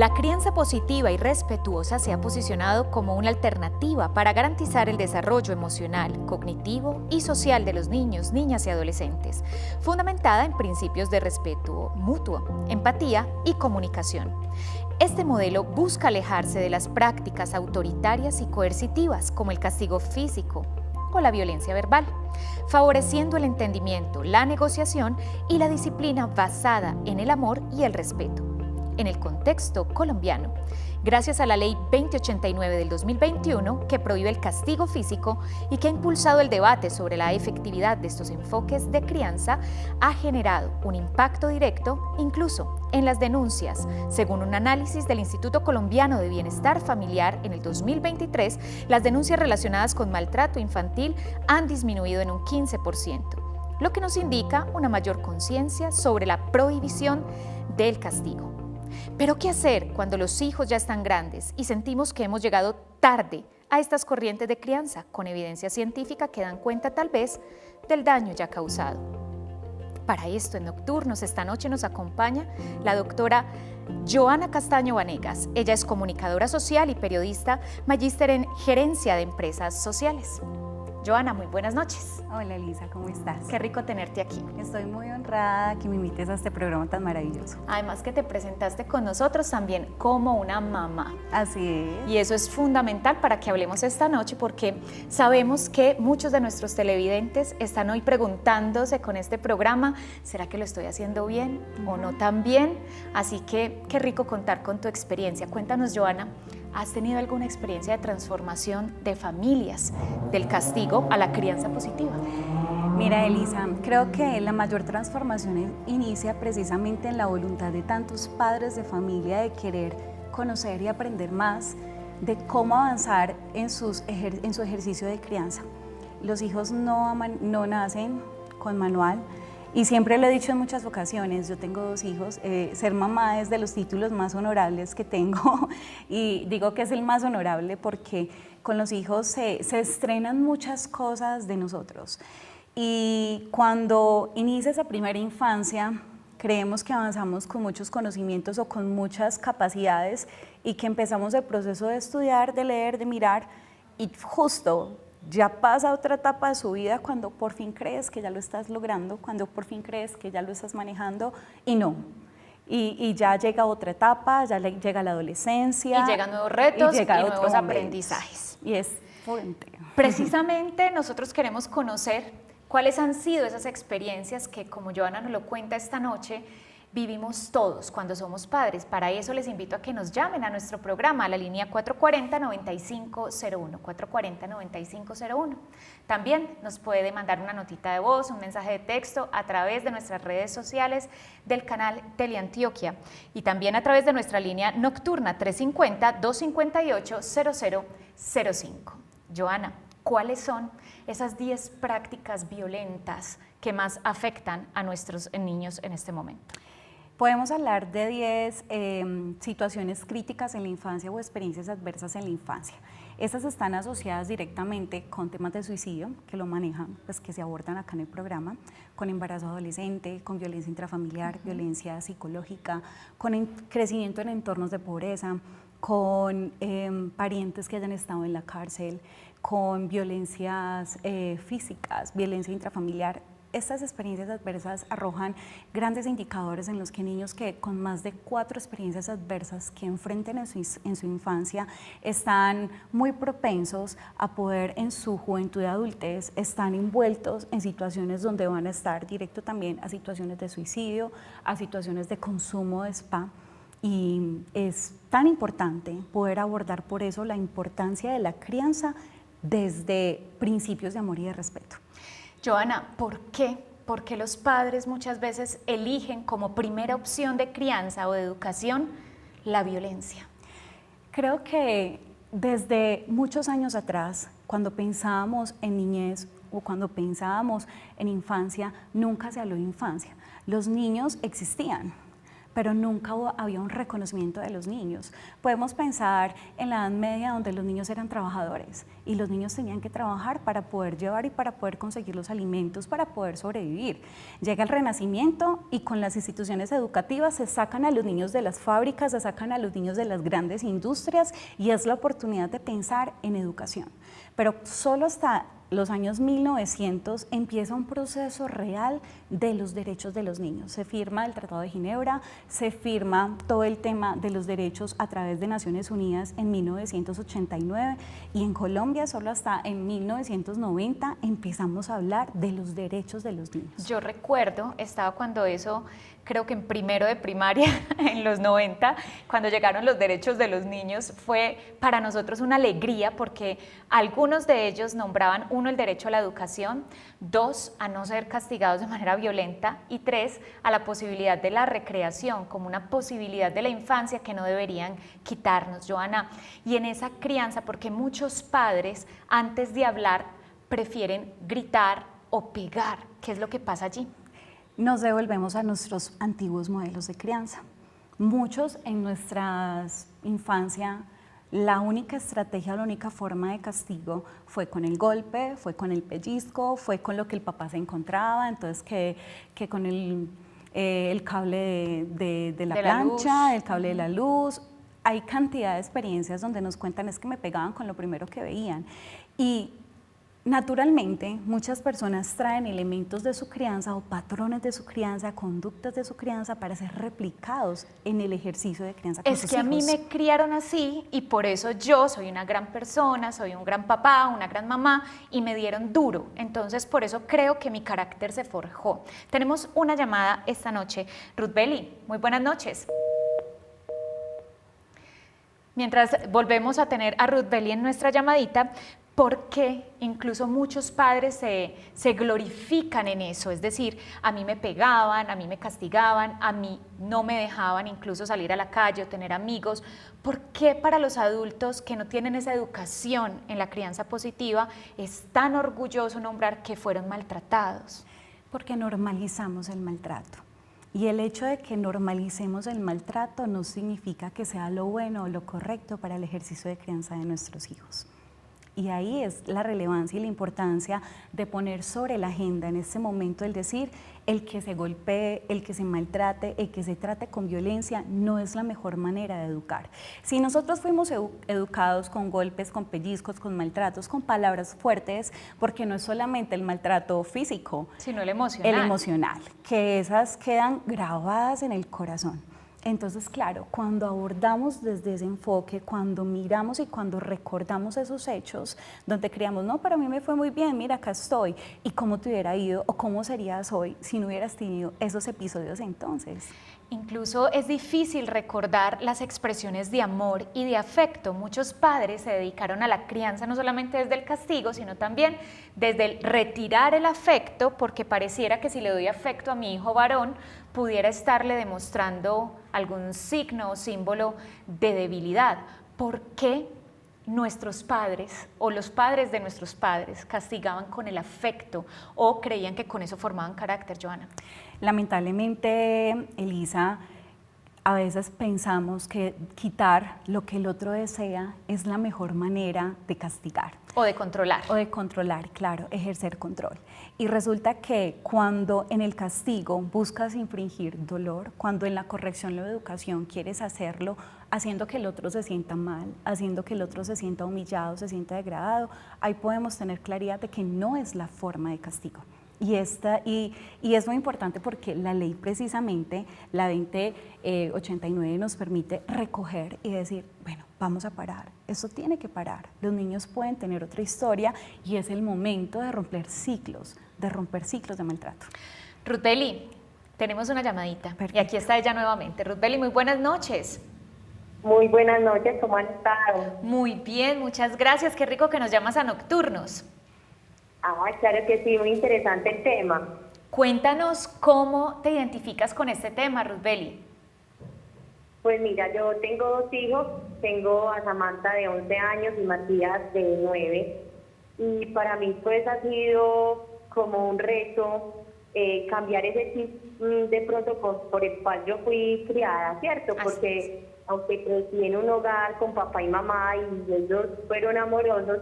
La crianza positiva y respetuosa se ha posicionado como una alternativa para garantizar el desarrollo emocional, cognitivo y social de los niños, niñas y adolescentes, fundamentada en principios de respeto mutuo, empatía y comunicación. Este modelo busca alejarse de las prácticas autoritarias y coercitivas como el castigo físico o la violencia verbal, favoreciendo el entendimiento, la negociación y la disciplina basada en el amor y el respeto. En el contexto colombiano, gracias a la Ley 2089 del 2021, que prohíbe el castigo físico y que ha impulsado el debate sobre la efectividad de estos enfoques de crianza, ha generado un impacto directo incluso en las denuncias. Según un análisis del Instituto Colombiano de Bienestar Familiar en el 2023, las denuncias relacionadas con maltrato infantil han disminuido en un 15%, lo que nos indica una mayor conciencia sobre la prohibición del castigo. Pero ¿qué hacer cuando los hijos ya están grandes y sentimos que hemos llegado tarde a estas corrientes de crianza con evidencia científica que dan cuenta tal vez del daño ya causado? Para esto, en Nocturnos, esta noche nos acompaña la doctora Joana Castaño Vanegas. Ella es comunicadora social y periodista, magíster en gerencia de empresas sociales. Joana, muy buenas noches. Hola Elisa, ¿cómo estás? Qué rico tenerte aquí. Estoy muy honrada que me invites a este programa tan maravilloso. Además que te presentaste con nosotros también como una mamá. Así es. Y eso es fundamental para que hablemos esta noche, porque sabemos que muchos de nuestros televidentes están hoy preguntándose con este programa, ¿será que lo estoy haciendo bien o no tan bien? Así que qué rico contar con tu experiencia. Cuéntanos, Joana, ¿has tenido alguna experiencia de transformación de familias, del castigo a la crianza positiva? Mira, Elisa, creo que la mayor transformación inicia precisamente en la voluntad de tantos padres de familia de querer conocer y aprender más de cómo avanzar en su ejercicio de crianza. Los hijos no nacen con manual. Y siempre lo he dicho en muchas ocasiones, yo tengo 2 hijos, ser mamá es de los títulos más honorables que tengo y digo que es el más honorable porque con los hijos se estrenan muchas cosas de nosotros. Y cuando inicia esa primera infancia, creemos que avanzamos con muchos conocimientos o con muchas capacidades y que empezamos el proceso de estudiar, de leer, de mirar y justo ya pasa otra etapa de su vida cuando por fin crees que ya lo estás logrando, cuando por fin crees que ya lo estás manejando y no. Y ya llega otra etapa, ya llega la adolescencia. Y llegan nuevos retos y nuevos momento. aprendizajes. Y es fuerte. Precisamente nosotros queremos conocer cuáles han sido esas experiencias que, como Joana nos lo cuenta esta noche, vivimos todos cuando somos padres. Para eso les invito a que nos llamen a nuestro programa, a la línea 440-9501, 440-9501. También nos puede mandar una notita de voz, un mensaje de texto a través de nuestras redes sociales del canal Teleantioquia y también a través de nuestra línea nocturna 350-258-0005. Joana, ¿cuáles son esas 10 prácticas violentas que más afectan a nuestros niños en este momento? Podemos hablar de 10 situaciones críticas en la infancia o experiencias adversas en la infancia. Estas están asociadas directamente con temas de suicidio, que lo manejan, pues que se abordan acá en el programa, con embarazo adolescente, con violencia intrafamiliar, violencia psicológica, con crecimiento en entornos de pobreza, con parientes que hayan estado en la cárcel, con violencias físicas, violencia intrafamiliar. Estas experiencias adversas arrojan grandes indicadores en los que niños que con más de 4 experiencias adversas que enfrenten en su infancia están muy propensos a poder en su juventud y adultez, están envueltos en situaciones donde van a estar directo también a situaciones de suicidio, a situaciones de consumo de spa. Y es tan importante poder abordar por eso la importancia de la crianza desde principios de amor y de respeto. Joana, ¿por qué? ¿Por qué los padres muchas veces eligen como primera opción de crianza o de educación la violencia? Creo que desde muchos años atrás, cuando pensábamos en niñez o cuando pensábamos en infancia, nunca se habló de infancia. Los niños existían, pero nunca había un reconocimiento de los niños. Podemos pensar en la Edad Media, donde los niños eran trabajadores y los niños tenían que trabajar para poder llevar y para poder conseguir los alimentos, para poder sobrevivir. Llega el Renacimiento y con las instituciones educativas se sacan a los niños de las fábricas, se sacan a los niños de las grandes industrias y es la oportunidad de pensar en educación. Pero solo hasta los años 1900 empieza un proceso real de los derechos de los niños. Se firma el Tratado de Ginebra, se firma todo el tema de los derechos a través de Naciones Unidas en 1989 y en Colombia solo hasta en 1990 empezamos a hablar de los derechos de los niños. Yo recuerdo, estaba cuando eso, creo que en primero de primaria, en los 90, cuando llegaron los derechos de los niños, fue para nosotros una alegría porque algunos de ellos nombraban, uno, el derecho a la educación, dos, a no ser castigados de manera violenta y tres, a la posibilidad de la recreación como una posibilidad de la infancia que no deberían quitarnos, Joana. Y en esa crianza, porque muchos padres antes de hablar prefieren gritar o pegar, ¿qué es lo que pasa allí? Nos devolvemos a nuestros antiguos modelos de crianza. Muchos en nuestra infancia, la única estrategia, la única forma de castigo fue con el golpe, fue con el pellizco, fue con lo que el papá se encontraba, entonces que con el cable de la plancha, el cable de la luz. Hay cantidad de experiencias donde nos cuentan es que me pegaban con lo primero que veían. Y naturalmente, muchas personas traen elementos de su crianza o patrones de su crianza, conductas de su crianza para ser replicados en el ejercicio de crianza con sus hijos. Es que a mí me criaron así y por eso yo soy una gran persona, soy un gran papá, una gran mamá y me dieron duro. Entonces, por eso creo que mi carácter se forjó. Tenemos una llamada esta noche. Ruth Beli, muy buenas noches. Mientras volvemos a tener a Ruth Beli en nuestra llamadita, porque incluso muchos padres se glorifican en eso, es decir, a mí me pegaban, a mí me castigaban, a mí no me dejaban incluso salir a la calle o tener amigos. ¿Por qué para los adultos que no tienen esa educación en la crianza positiva es tan orgulloso nombrar que fueron maltratados? Porque normalizamos el maltrato. Y el hecho de que normalicemos el maltrato no significa que sea lo bueno o lo correcto para el ejercicio de crianza de nuestros hijos. Y ahí es la relevancia y la importancia de poner sobre la agenda en este momento el decir, el que se golpee, el que se maltrate, el que se trate con violencia no es la mejor manera de educar. Si nosotros fuimos educados con golpes, con pellizcos, con maltratos, con palabras fuertes, porque no es solamente el maltrato físico, sino el emocional. El emocional, que esas quedan grabadas en el corazón. Entonces, claro, cuando abordamos desde ese enfoque, cuando miramos y cuando recordamos esos hechos, donde creamos, no, para mí me fue muy bien, mira, acá estoy, y cómo te hubiera ido o cómo serías hoy si no hubieras tenido esos episodios entonces. Incluso es difícil recordar las expresiones de amor y de afecto. Muchos padres se dedicaron a la crianza no solamente desde el castigo, sino también desde el retirar el afecto, porque pareciera que si le doy afecto a mi hijo varón, pudiera estarle demostrando algún signo o símbolo de debilidad. ¿Por qué nuestros padres o los padres de nuestros padres castigaban con el afecto o creían que con eso formaban carácter, Joana? Lamentablemente, Elisa, a veces pensamos que quitar lo que el otro desea es la mejor manera de castigar. O de controlar. O de controlar, claro, ejercer control. Y resulta que cuando en el castigo buscas infringir dolor, cuando en la corrección o educación quieres hacerlo haciendo que el otro se sienta mal, haciendo que el otro se sienta humillado, se sienta degradado, ahí podemos tener claridad de que no es la forma de castigo. Y es muy importante porque la ley precisamente, la 2089, nos permite recoger y decir, bueno, vamos a parar, esto tiene que parar, los niños pueden tener otra historia y es el momento de romper ciclos de maltrato. Ruth Beli, tenemos una llamadita. Perfecto. Y aquí está ella nuevamente. Ruth Beli, muy buenas noches. Muy buenas noches, ¿cómo han estado? Muy bien, muchas gracias, qué rico que nos llamas a Nocturnos. Claro que sí, muy interesante el tema. Cuéntanos cómo te identificas con este tema, Ruth Beli. Pues mira, yo tengo dos hijos, tengo a Samantha de 11 años y Matías de 9, y para mí pues ha sido como un reto cambiar ese chip de pronto por el cual yo fui criada, ¿cierto? Así Porque es. aunque crecí en un hogar con papá y mamá y ellos fueron amorosos,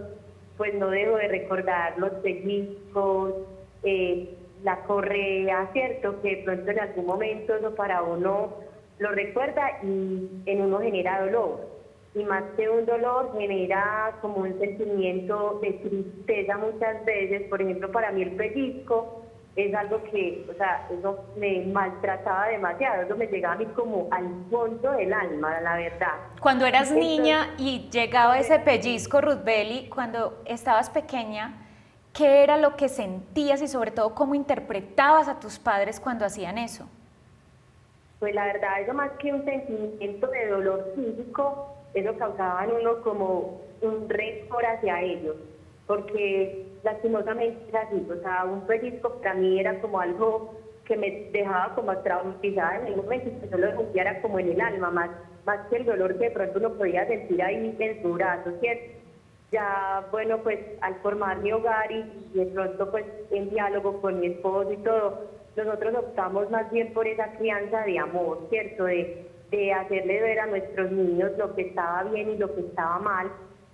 pues no dejo de recordar los pellizcos, la correa, ¿cierto? Que de pronto en algún momento eso para uno lo recuerda y en uno genera dolor. Y más que un dolor, genera como un sentimiento de tristeza muchas veces. Por ejemplo, para mí el pellizco es algo que, o sea, eso me maltrataba demasiado, eso me llegaba a mí como al fondo del alma, la verdad. Cuando eras Entonces, niña y llegaba ese pellizco, Ruthbeli, cuando estabas pequeña, ¿qué era lo que sentías y sobre todo cómo interpretabas a tus padres cuando hacían eso? pues la verdad, eso más que un sentimiento de dolor físico, eso causaba en uno como un rencor hacia ellos, porque lastimosamente era así, o sea, un pellizco para mí era como algo que me dejaba como traumatizada en el momento, y que yo lo sentía era como en el alma, más que el dolor que de pronto uno podía sentir ahí en su brazo, ¿cierto? Ya, bueno, pues al formar mi hogar y de pronto pues en diálogo con mi esposo y todo, nosotros optamos más bien por esa crianza de amor, ¿cierto? De hacerle ver a nuestros niños lo que estaba bien y lo que estaba mal,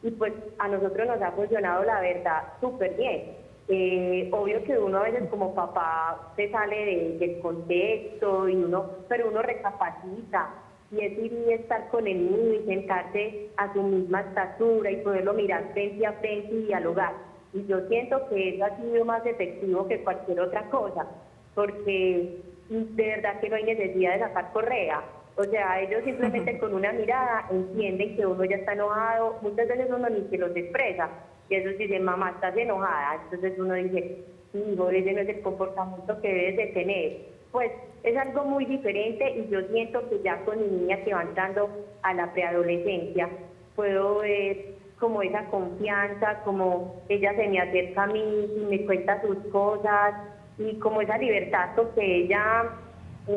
y pues a nosotros nos ha funcionado la verdad súper bien. Obvio que uno a veces como papá se sale del contexto y pero uno recapacita y es ir y estar con el niño y sentarse a su misma estatura y poderlo mirar frente a frente y dialogar. Y yo siento que eso ha sido más efectivo que cualquier otra cosa, porque de verdad que no hay necesidad de sacar correa. O sea, ellos simplemente con una mirada entienden que uno ya está enojado. Muchas veces uno ni se los expresa. Y ellos dicen, mamá, estás enojada. Entonces uno dice, sí, hijo, ese no es el comportamiento que debes de tener. Pues es algo muy diferente y yo siento que ya con mi niña que va entrando a la preadolescencia, puedo ver como esa confianza, como ella se me acerca a mí y me cuenta sus cosas y como esa libertad con que ella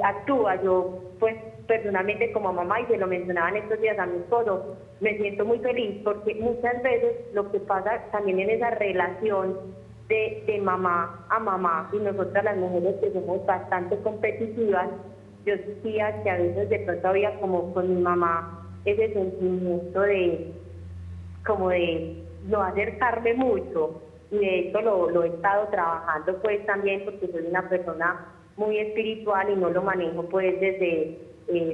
actúa. Yo pues personalmente como mamá, y se lo mencionaban estos días a mi esposo, me siento muy feliz porque muchas veces lo que pasa también en esa relación de mamá a mamá, y nosotras las mujeres que somos bastante competitivas, yo sentía que a veces de pronto había como con mi mamá ese sentimiento de como de no acercarme mucho, y de hecho lo he estado trabajando pues también porque soy una persona muy espiritual y no lo manejo pues desde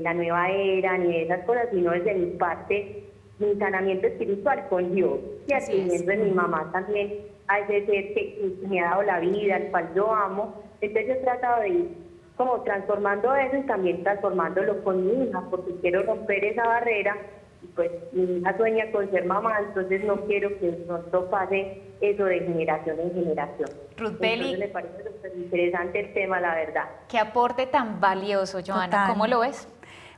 la nueva era ni de esas cosas, sino desde mi parte, mi sanamiento espiritual con Dios, y Así es. atendiendo en mi mamá también a ese ser que me ha dado la vida, al cual yo amo. Entonces yo he tratado de ir como transformando eso y también transformándolo con mi hija, porque quiero romper esa barrera. Y pues mi hija sueña con ser mamá, entonces no quiero que de pronto pase eso de generación en generación. Ruthbeli, entonces me parece súper interesante el tema, la verdad. qué aporte tan valioso, Joana. Total. ¿Cómo lo ves?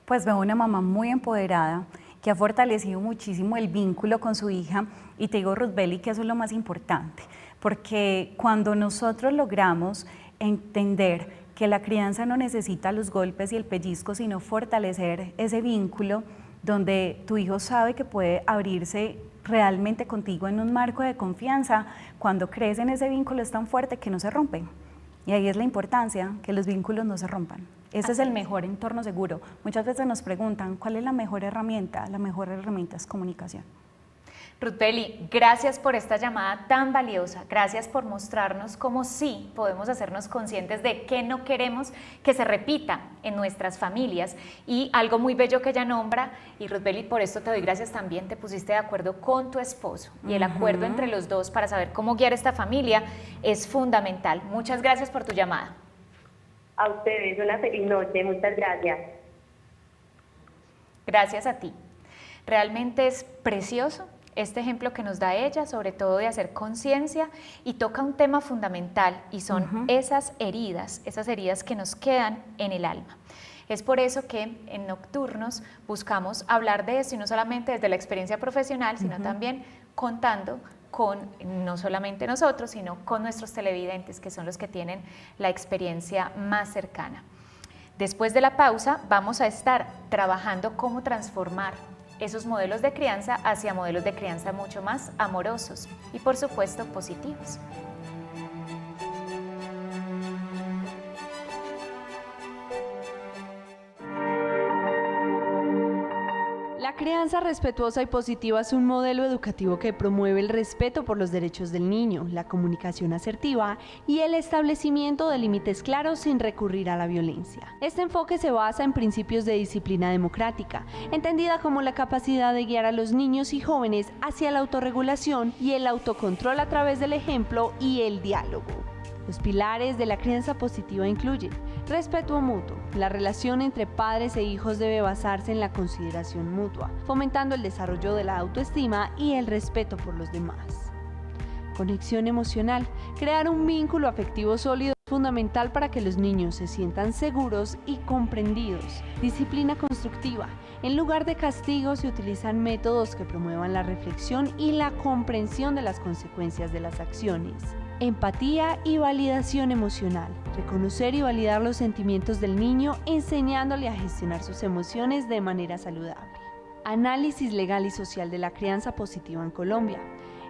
Pues veo una mamá muy empoderada, que ha fortalecido muchísimo el vínculo con su hija, y te digo, Ruthbeli, que eso es lo más importante, porque cuando nosotros logramos entender que la crianza no necesita los golpes y el pellizco, sino fortalecer ese vínculo donde tu hijo sabe que puede abrirse realmente contigo en un marco de confianza, cuando crecen ese vínculo es tan fuerte que no se rompen. Y ahí es la importancia, que los vínculos no se rompan. Ese es el mejor entorno seguro. Muchas veces nos preguntan, ¿cuál es la mejor herramienta? La mejor herramienta es comunicación. Ruthbeli, gracias por esta llamada tan valiosa, gracias por mostrarnos cómo sí podemos hacernos conscientes de qué no queremos que se repita en nuestras familias, y algo muy bello que ella nombra, y Ruthbeli, por esto te doy gracias también, te pusiste de acuerdo con tu esposo, y el acuerdo entre los dos para saber cómo guiar esta familia es fundamental. Muchas gracias por tu llamada. A ustedes, una feliz noche, muchas gracias. Gracias a ti. Realmente es precioso este ejemplo que nos da ella, sobre todo de hacer conciencia, y toca un tema fundamental, y son esas heridas que nos quedan en el alma. Es por eso que en Nocturnos buscamos hablar de esto, y no solamente desde la experiencia profesional, sino también contando con no solamente nosotros, sino con nuestros televidentes, que son los que tienen la experiencia más cercana. Después de la pausa vamos a estar trabajando cómo transformar esos modelos de crianza hacia modelos de crianza mucho más amorosos y, por supuesto, positivos. La crianza respetuosa y positiva es un modelo educativo que promueve el respeto por los derechos del niño, la comunicación asertiva y el establecimiento de límites claros sin recurrir a la violencia. Este enfoque se basa en principios de disciplina democrática, entendida como la capacidad de guiar a los niños y jóvenes hacia la autorregulación y el autocontrol a través del ejemplo y el diálogo. Los pilares de la crianza positiva incluyen respeto mutuo. La relación entre padres e hijos debe basarse en la consideración mutua, fomentando el desarrollo de la autoestima y el respeto por los demás. Conexión emocional. Crear un vínculo afectivo sólido es fundamental para que los niños se sientan seguros y comprendidos. Disciplina constructiva. En lugar de castigos se utilizan métodos que promuevan la reflexión y la comprensión de las consecuencias de las acciones. Empatía y validación emocional. Reconocer y validar los sentimientos del niño, enseñándole a gestionar sus emociones de manera saludable. Análisis legal y social de la crianza positiva en Colombia.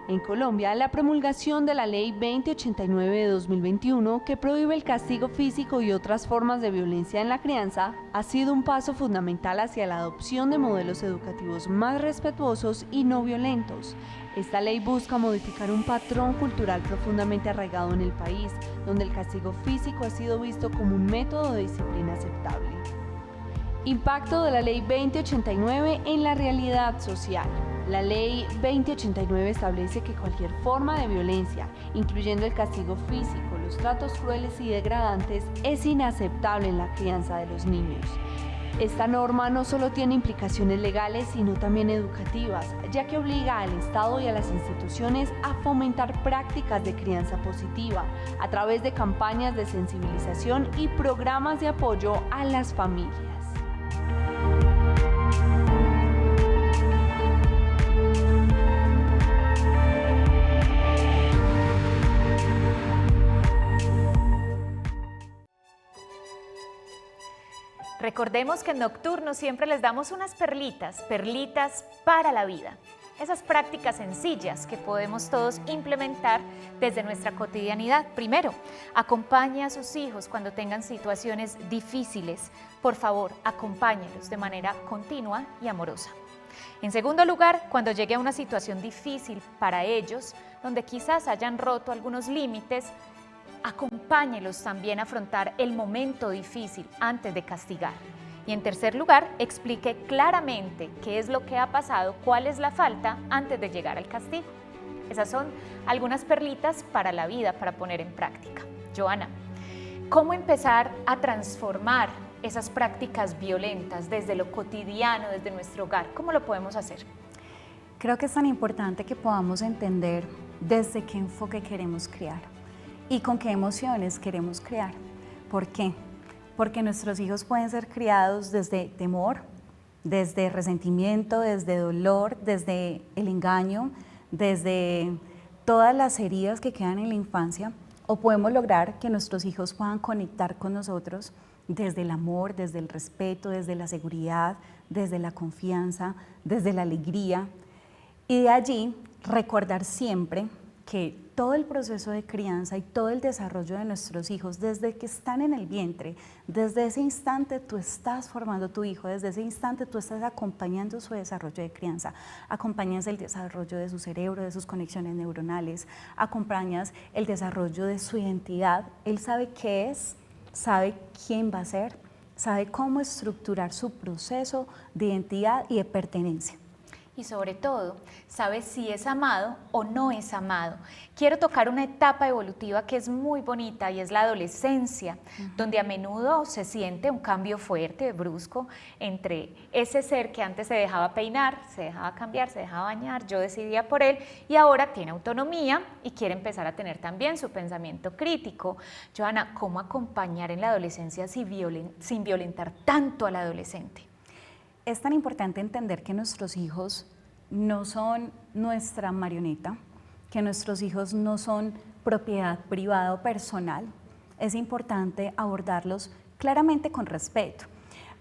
En Colombia, la promulgación de la Ley 2089 de 2021, que prohíbe el castigo físico y otras formas de violencia en la crianza, ha sido un paso fundamental hacia la adopción de modelos educativos más respetuosos y no violentos. Esta ley busca modificar un patrón cultural profundamente arraigado en el país, donde el castigo físico ha sido visto como un método de disciplina aceptable. Impacto de la Ley 2089 en la realidad social. La Ley 2089 establece que cualquier forma de violencia, incluyendo el castigo físico, los tratos crueles y degradantes, es inaceptable en la crianza de los niños. Esta norma no solo tiene implicaciones legales, sino también educativas, ya que obliga al Estado y a las instituciones a fomentar prácticas de crianza positiva a través de campañas de sensibilización y programas de apoyo a las familias. Recordemos que en Nocturno siempre les damos unas perlitas para la vida. Esas prácticas sencillas que podemos todos implementar desde nuestra cotidianidad. Primero, acompañe a sus hijos cuando tengan situaciones difíciles. Por favor, acompáñelos de manera continua y amorosa. En segundo lugar, cuando llegue a una situación difícil para ellos, donde quizás hayan roto algunos límites, acompáñelos también a afrontar el momento difícil antes de castigar. Y en tercer lugar, explique claramente qué es lo que ha pasado, cuál es la falta antes de llegar al castigo. Esas son algunas perlitas para la vida para poner en práctica. Joana, ¿cómo empezar a transformar esas prácticas violentas desde lo cotidiano, desde nuestro hogar? ¿Cómo lo podemos hacer? Creo que es tan importante que podamos entender desde qué enfoque queremos criar y con qué emociones queremos criar. ¿Por qué? Porque nuestros hijos pueden ser criados desde temor, desde resentimiento, desde dolor, desde el engaño, desde todas las heridas que quedan en la infancia, o podemos lograr que nuestros hijos puedan conectar con nosotros desde el amor, desde el respeto, desde la seguridad, desde la confianza, desde la alegría, y de allí recordar siempre que todo el proceso de crianza y todo el desarrollo de nuestros hijos, desde que están en el vientre, desde ese instante tú estás formando a tu hijo, desde ese instante tú estás acompañando su desarrollo de crianza, acompañas el desarrollo de su cerebro, de sus conexiones neuronales, acompañas el desarrollo de su identidad. Él sabe qué es, sabe quién va a ser, sabe cómo estructurar su proceso de identidad y de pertenencia. Y sobre todo, sabe si es amado o no es amado. Quiero tocar una etapa evolutiva que es muy bonita y es la adolescencia, donde a menudo se siente un cambio fuerte, brusco, entre ese ser que antes se dejaba peinar, se dejaba cambiar, se dejaba bañar, yo decidía por él, y ahora tiene autonomía y quiere empezar a tener también su pensamiento crítico. Joana, ¿cómo acompañar en la adolescencia sin violentar tanto al adolescente? Es tan importante entender que nuestros hijos no son nuestra marioneta, que nuestros hijos no son propiedad privada o personal. Es importante abordarlos claramente con respeto.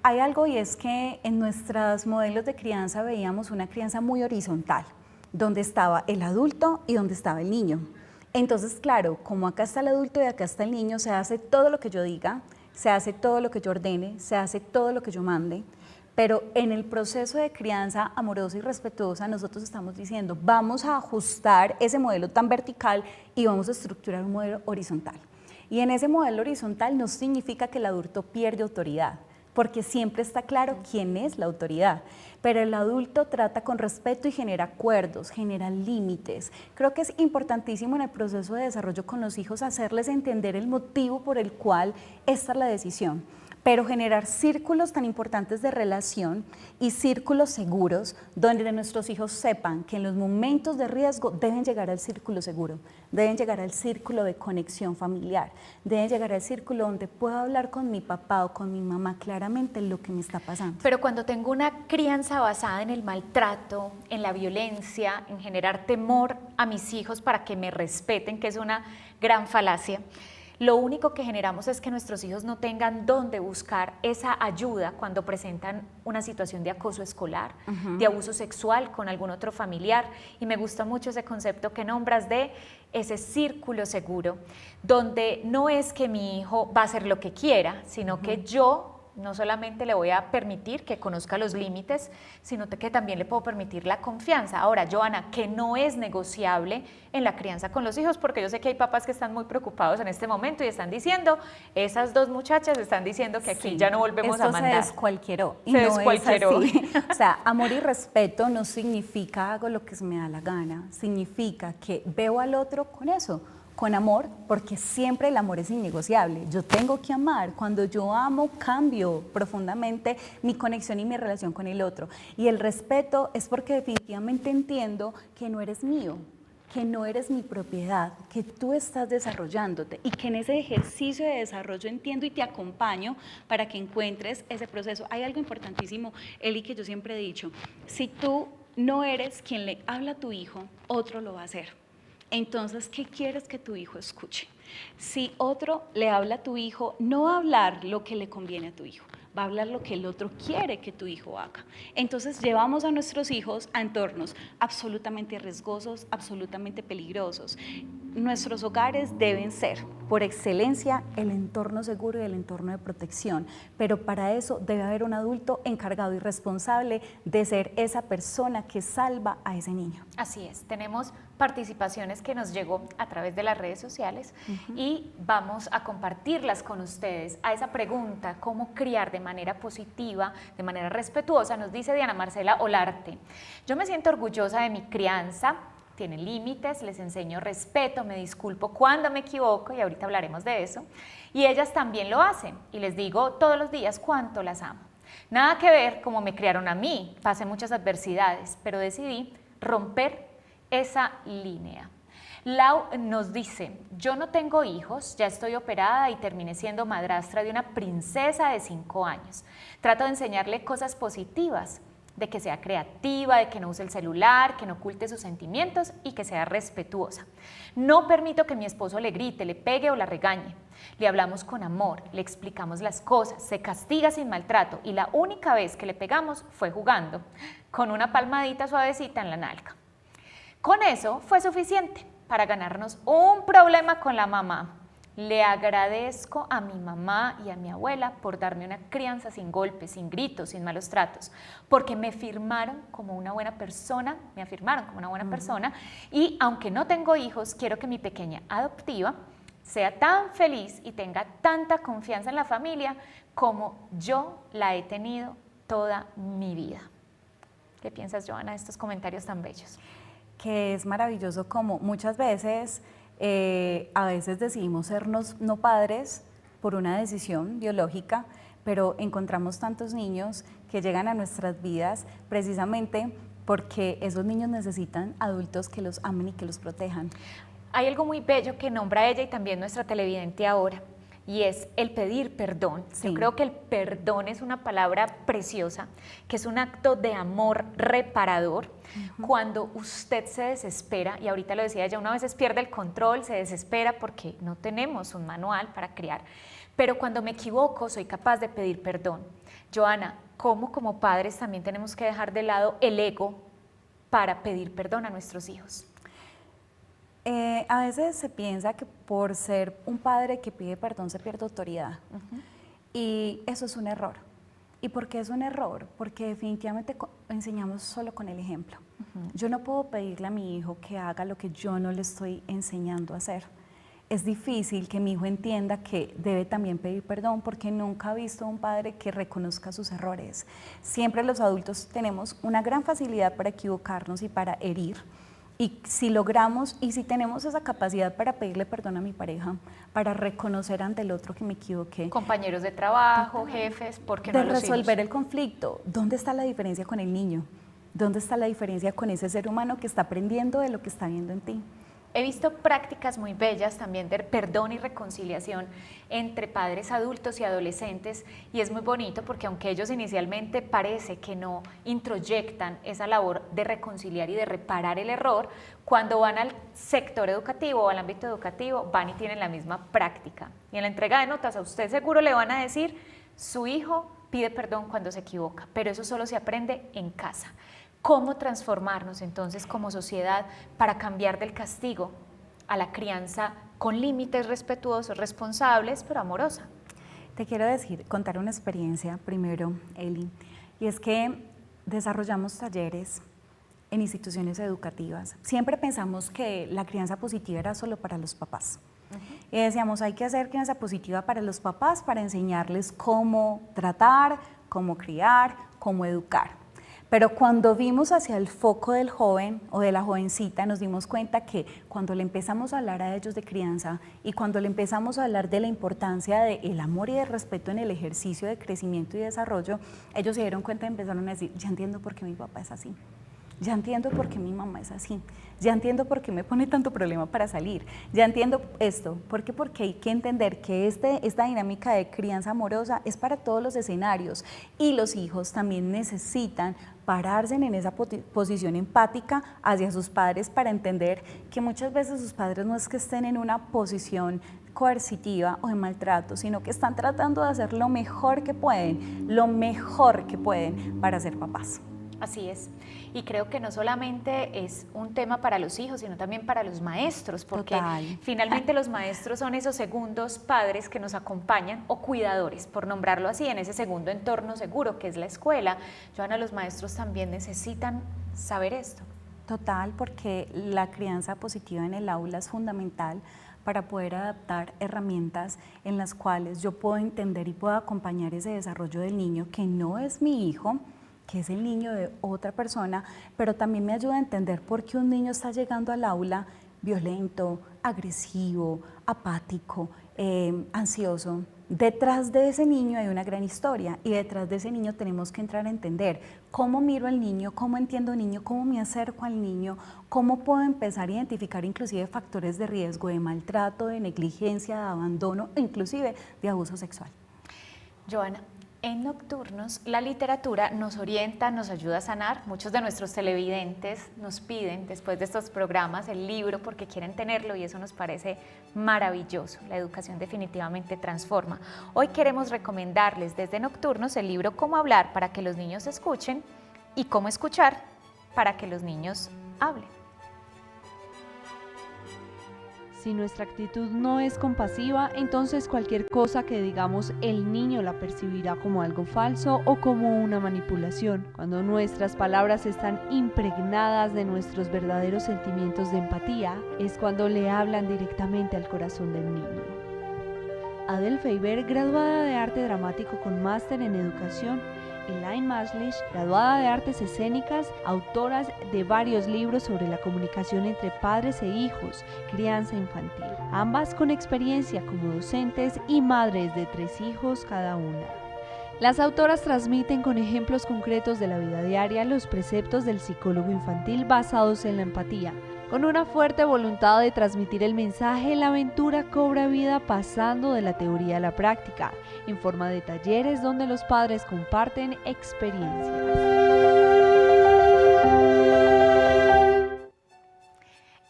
Hay algo, y es que en nuestros modelos de crianza veíamos una crianza muy horizontal, donde estaba el adulto y donde estaba el niño. Entonces, claro, como acá está el adulto y acá está el niño, se hace todo lo que yo diga, se hace todo lo que yo ordene, se hace todo lo que yo mande. Pero en el proceso de crianza amorosa y respetuosa nosotros estamos diciendo, vamos a ajustar ese modelo tan vertical y vamos a estructurar un modelo horizontal. Y en ese modelo horizontal no significa que el adulto pierde autoridad, porque siempre está claro quién es la autoridad, pero el adulto trata con respeto y genera acuerdos, genera límites. Creo que es importantísimo en el proceso de desarrollo con los hijos hacerles entender el motivo por el cual esta es la decisión, pero generar círculos tan importantes de relación y círculos seguros donde nuestros hijos sepan que en los momentos de riesgo deben llegar al círculo seguro, deben llegar al círculo de conexión familiar, deben llegar al círculo donde puedo hablar con mi papá o con mi mamá claramente lo que me está pasando. Pero cuando tengo una crianza basada en el maltrato, en la violencia, en generar temor a mis hijos para que me respeten, que es una gran falacia, lo único que generamos es que nuestros hijos no tengan dónde buscar esa ayuda cuando presentan una situación de acoso escolar, de abuso sexual con algún otro familiar. Y me gusta mucho ese concepto que nombras de ese círculo seguro, donde no es que mi hijo va a hacer lo que quiera, sino que yo no solamente le voy a permitir que conozca los límites, sino que también le puedo permitir la confianza. Ahora, Joana, que no es negociable en la crianza con los hijos, porque yo sé que hay papás que están muy preocupados en este momento y están diciendo, esas dos muchachas están diciendo que aquí ya no volvemos a mandar. Se descualquieró. Se descualquieró. O sea, amor y respeto no significa hago lo que se me da la gana, significa que veo al otro con eso, con amor, porque siempre el amor es innegociable. Yo tengo que amar. Cuando yo amo, cambio profundamente mi conexión y mi relación con el otro. Y el respeto es porque definitivamente entiendo que no eres mío, que no eres mi propiedad, que tú estás desarrollándote y que en ese ejercicio de desarrollo entiendo y te acompaño para que encuentres ese proceso. Hay algo importantísimo, Eli, que yo siempre he dicho, si tú no eres quien le habla a tu hijo, otro lo va a hacer. Entonces, ¿qué quieres que tu hijo escuche? Si otro le habla a tu hijo, no va a hablar lo que le conviene a tu hijo, va a hablar lo que el otro quiere que tu hijo haga. Entonces, llevamos a nuestros hijos a entornos absolutamente riesgosos, absolutamente peligrosos. Nuestros hogares deben ser, por excelencia, el entorno seguro y el entorno de protección, pero para eso debe haber un adulto encargado y responsable de ser esa persona que salva a ese niño. Así es, tenemos participaciones que nos llegó a través de las redes sociales y vamos a compartirlas con ustedes. A esa pregunta, ¿cómo criar de manera positiva, de manera respetuosa? Nos dice Diana Marcela Olarte, yo me siento orgullosa de mi crianza, tiene límites, les enseño respeto, me disculpo cuando me equivoco y ahorita hablaremos de eso, y ellas también lo hacen y les digo todos los días cuánto las amo. Nada que ver como me criaron a mí, pasé muchas adversidades, pero decidí romper esa línea. Lau nos dice, yo no tengo hijos, ya estoy operada y terminé siendo madrastra de una princesa de 5 años. Trato de enseñarle cosas positivas, de que sea creativa, de que no use el celular, que no oculte sus sentimientos y que sea respetuosa. No permito que mi esposo le grite, le pegue o la regañe. Le hablamos con amor, le explicamos las cosas, se castiga sin maltrato y la única vez que le pegamos fue jugando, con una palmadita suavecita en la nalga. Con eso fue suficiente para ganarnos un problema con la mamá. Le agradezco a mi mamá y a mi abuela por darme una crianza sin golpes, sin gritos, sin malos tratos, porque me afirmaron como una buena persona, y aunque no tengo hijos, quiero que mi pequeña adoptiva sea tan feliz y tenga tanta confianza en la familia como yo la he tenido toda mi vida. ¿Qué piensas, Joana, de estos comentarios tan bellos? Que es maravilloso como muchas veces, a veces decidimos sernos no padres por una decisión biológica, pero encontramos tantos niños que llegan a nuestras vidas precisamente porque esos niños necesitan adultos que los amen y que los protejan. Hay algo muy bello que nombra ella y también nuestra televidente ahora, y es el pedir perdón. Sí. Yo creo que el perdón es una palabra preciosa, que es un acto de amor reparador. Cuando usted se desespera, y ahorita lo decía ella, una vez pierde el control, se desespera porque no tenemos un manual para criar, pero cuando me equivoco soy capaz de pedir perdón. Joana, ¿cómo como padres también tenemos que dejar de lado el ego para pedir perdón a nuestros hijos? A veces se piensa que por ser un padre que pide perdón se pierde autoridad y eso es un error. ¿Y por qué es un error? Porque definitivamente enseñamos solo con el ejemplo. Yo no puedo pedirle a mi hijo que haga lo que yo no le estoy enseñando a hacer. Es difícil que mi hijo entienda que debe también pedir perdón porque nunca ha visto a un padre que reconozca sus errores. Siempre los adultos tenemos una gran facilidad para equivocarnos y para herir. Y si logramos y si tenemos esa capacidad para pedirle perdón a mi pareja, para reconocer ante el otro que me equivoqué. Compañeros de trabajo, jefes, ¿por qué no de los resolver hijos? el conflicto. ¿Dónde está la diferencia con el niño? ¿Dónde está la diferencia con ese ser humano que está aprendiendo de lo que está viendo en ti? He visto prácticas muy bellas también de perdón y reconciliación entre padres adultos y adolescentes y es muy bonito porque aunque ellos inicialmente parece que no introyectan esa labor de reconciliar y de reparar el error, cuando van al sector educativo o al ámbito educativo van y tienen la misma práctica. Y en la entrega de notas a usted seguro le van a decir, su hijo pide perdón cuando se equivoca, pero eso solo se aprende en casa. ¿Cómo transformarnos entonces como sociedad para cambiar del castigo a la crianza con límites respetuosos, responsables, pero amorosa? Te quiero contar una experiencia primero, Eli, y es que desarrollamos talleres en instituciones educativas. Siempre pensamos que la crianza positiva era solo para los papás. Y decíamos, hay que hacer crianza positiva para los papás para enseñarles cómo tratar, cómo criar, cómo educar. Pero cuando vimos hacia el foco del joven o de la jovencita, nos dimos cuenta que cuando le empezamos a hablar a ellos de crianza y cuando le empezamos a hablar de la importancia del amor y del respeto en el ejercicio de crecimiento y desarrollo, ellos se dieron cuenta y empezaron a decir, ya entiendo por qué mi papá es así. Ya entiendo por qué mi mamá es así, ya entiendo por qué me pone tanto problema para salir, ya entiendo esto, ¿por qué? Porque hay que entender que esta dinámica de crianza amorosa es para todos los escenarios y los hijos también necesitan pararse en esa posición empática hacia sus padres para entender que muchas veces sus padres no es que estén en una posición coercitiva o de maltrato, sino que están tratando de hacer lo mejor que pueden para ser papás. Así es, y creo que no solamente es un tema para los hijos, sino también para los maestros, porque finalmente los maestros son esos segundos padres que nos acompañan, o cuidadores, por nombrarlo así, en ese segundo entorno seguro que es la escuela. Joana, los maestros también necesitan saber esto. Total, porque la crianza positiva en el aula es fundamental para poder adaptar herramientas en las cuales yo puedo entender y puedo acompañar ese desarrollo del niño que no es mi hijo, que es el niño de otra persona, pero también me ayuda a entender por qué un niño está llegando al aula violento, agresivo, apático, ansioso. Detrás de ese niño hay una gran historia y detrás de ese niño tenemos que entrar a entender cómo miro al niño, cómo entiendo al niño, cómo me acerco al niño, cómo puedo empezar a identificar inclusive factores de riesgo, de maltrato, de negligencia, de abandono, inclusive de abuso sexual. Joana, en Nocturnos, la literatura nos orienta, nos ayuda a sanar. Muchos de nuestros televidentes nos piden, después de estos programas, el libro porque quieren tenerlo y eso nos parece maravilloso. La educación definitivamente transforma. Hoy queremos recomendarles desde Nocturnos el libro Cómo hablar para que los niños escuchen y Cómo escuchar para que los niños hablen. Si nuestra actitud no es compasiva, entonces cualquier cosa que digamos el niño la percibirá como algo falso o como una manipulación. Cuando nuestras palabras están impregnadas de nuestros verdaderos sentimientos de empatía, es cuando le hablan directamente al corazón del niño. Adele Faber, graduada de arte dramático con máster en educación, Elaine Maslish, graduada de artes escénicas, autoras de varios libros sobre la comunicación entre padres e hijos, crianza infantil, ambas con experiencia como docentes y madres de 3 hijos cada una. Las autoras transmiten con ejemplos concretos de la vida diaria los preceptos del psicólogo infantil basados en la empatía. Con una fuerte voluntad de transmitir el mensaje, la aventura cobra vida pasando de la teoría a la práctica, en forma de talleres donde los padres comparten experiencias.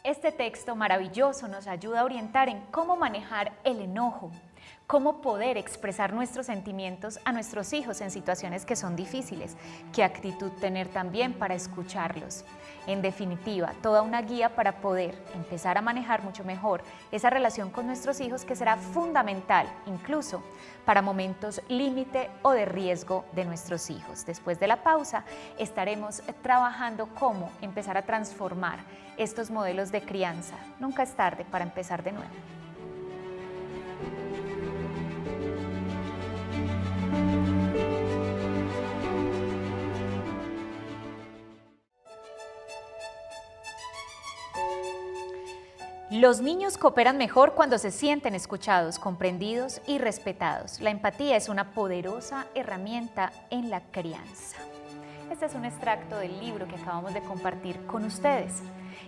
Este texto maravilloso nos ayuda a orientar en cómo manejar el enojo, cómo poder expresar nuestros sentimientos a nuestros hijos en situaciones que son difíciles, qué actitud tener también para escucharlos. En definitiva, toda una guía para poder empezar a manejar mucho mejor esa relación con nuestros hijos, que será fundamental incluso para momentos límite o de riesgo de nuestros hijos. Después de la pausa estaremos trabajando cómo empezar a transformar estos modelos de crianza. Nunca es tarde para empezar de nuevo. Los niños cooperan mejor cuando se sienten escuchados, comprendidos y respetados. La empatía es una poderosa herramienta en la crianza. Este es un extracto del libro que acabamos de compartir con ustedes.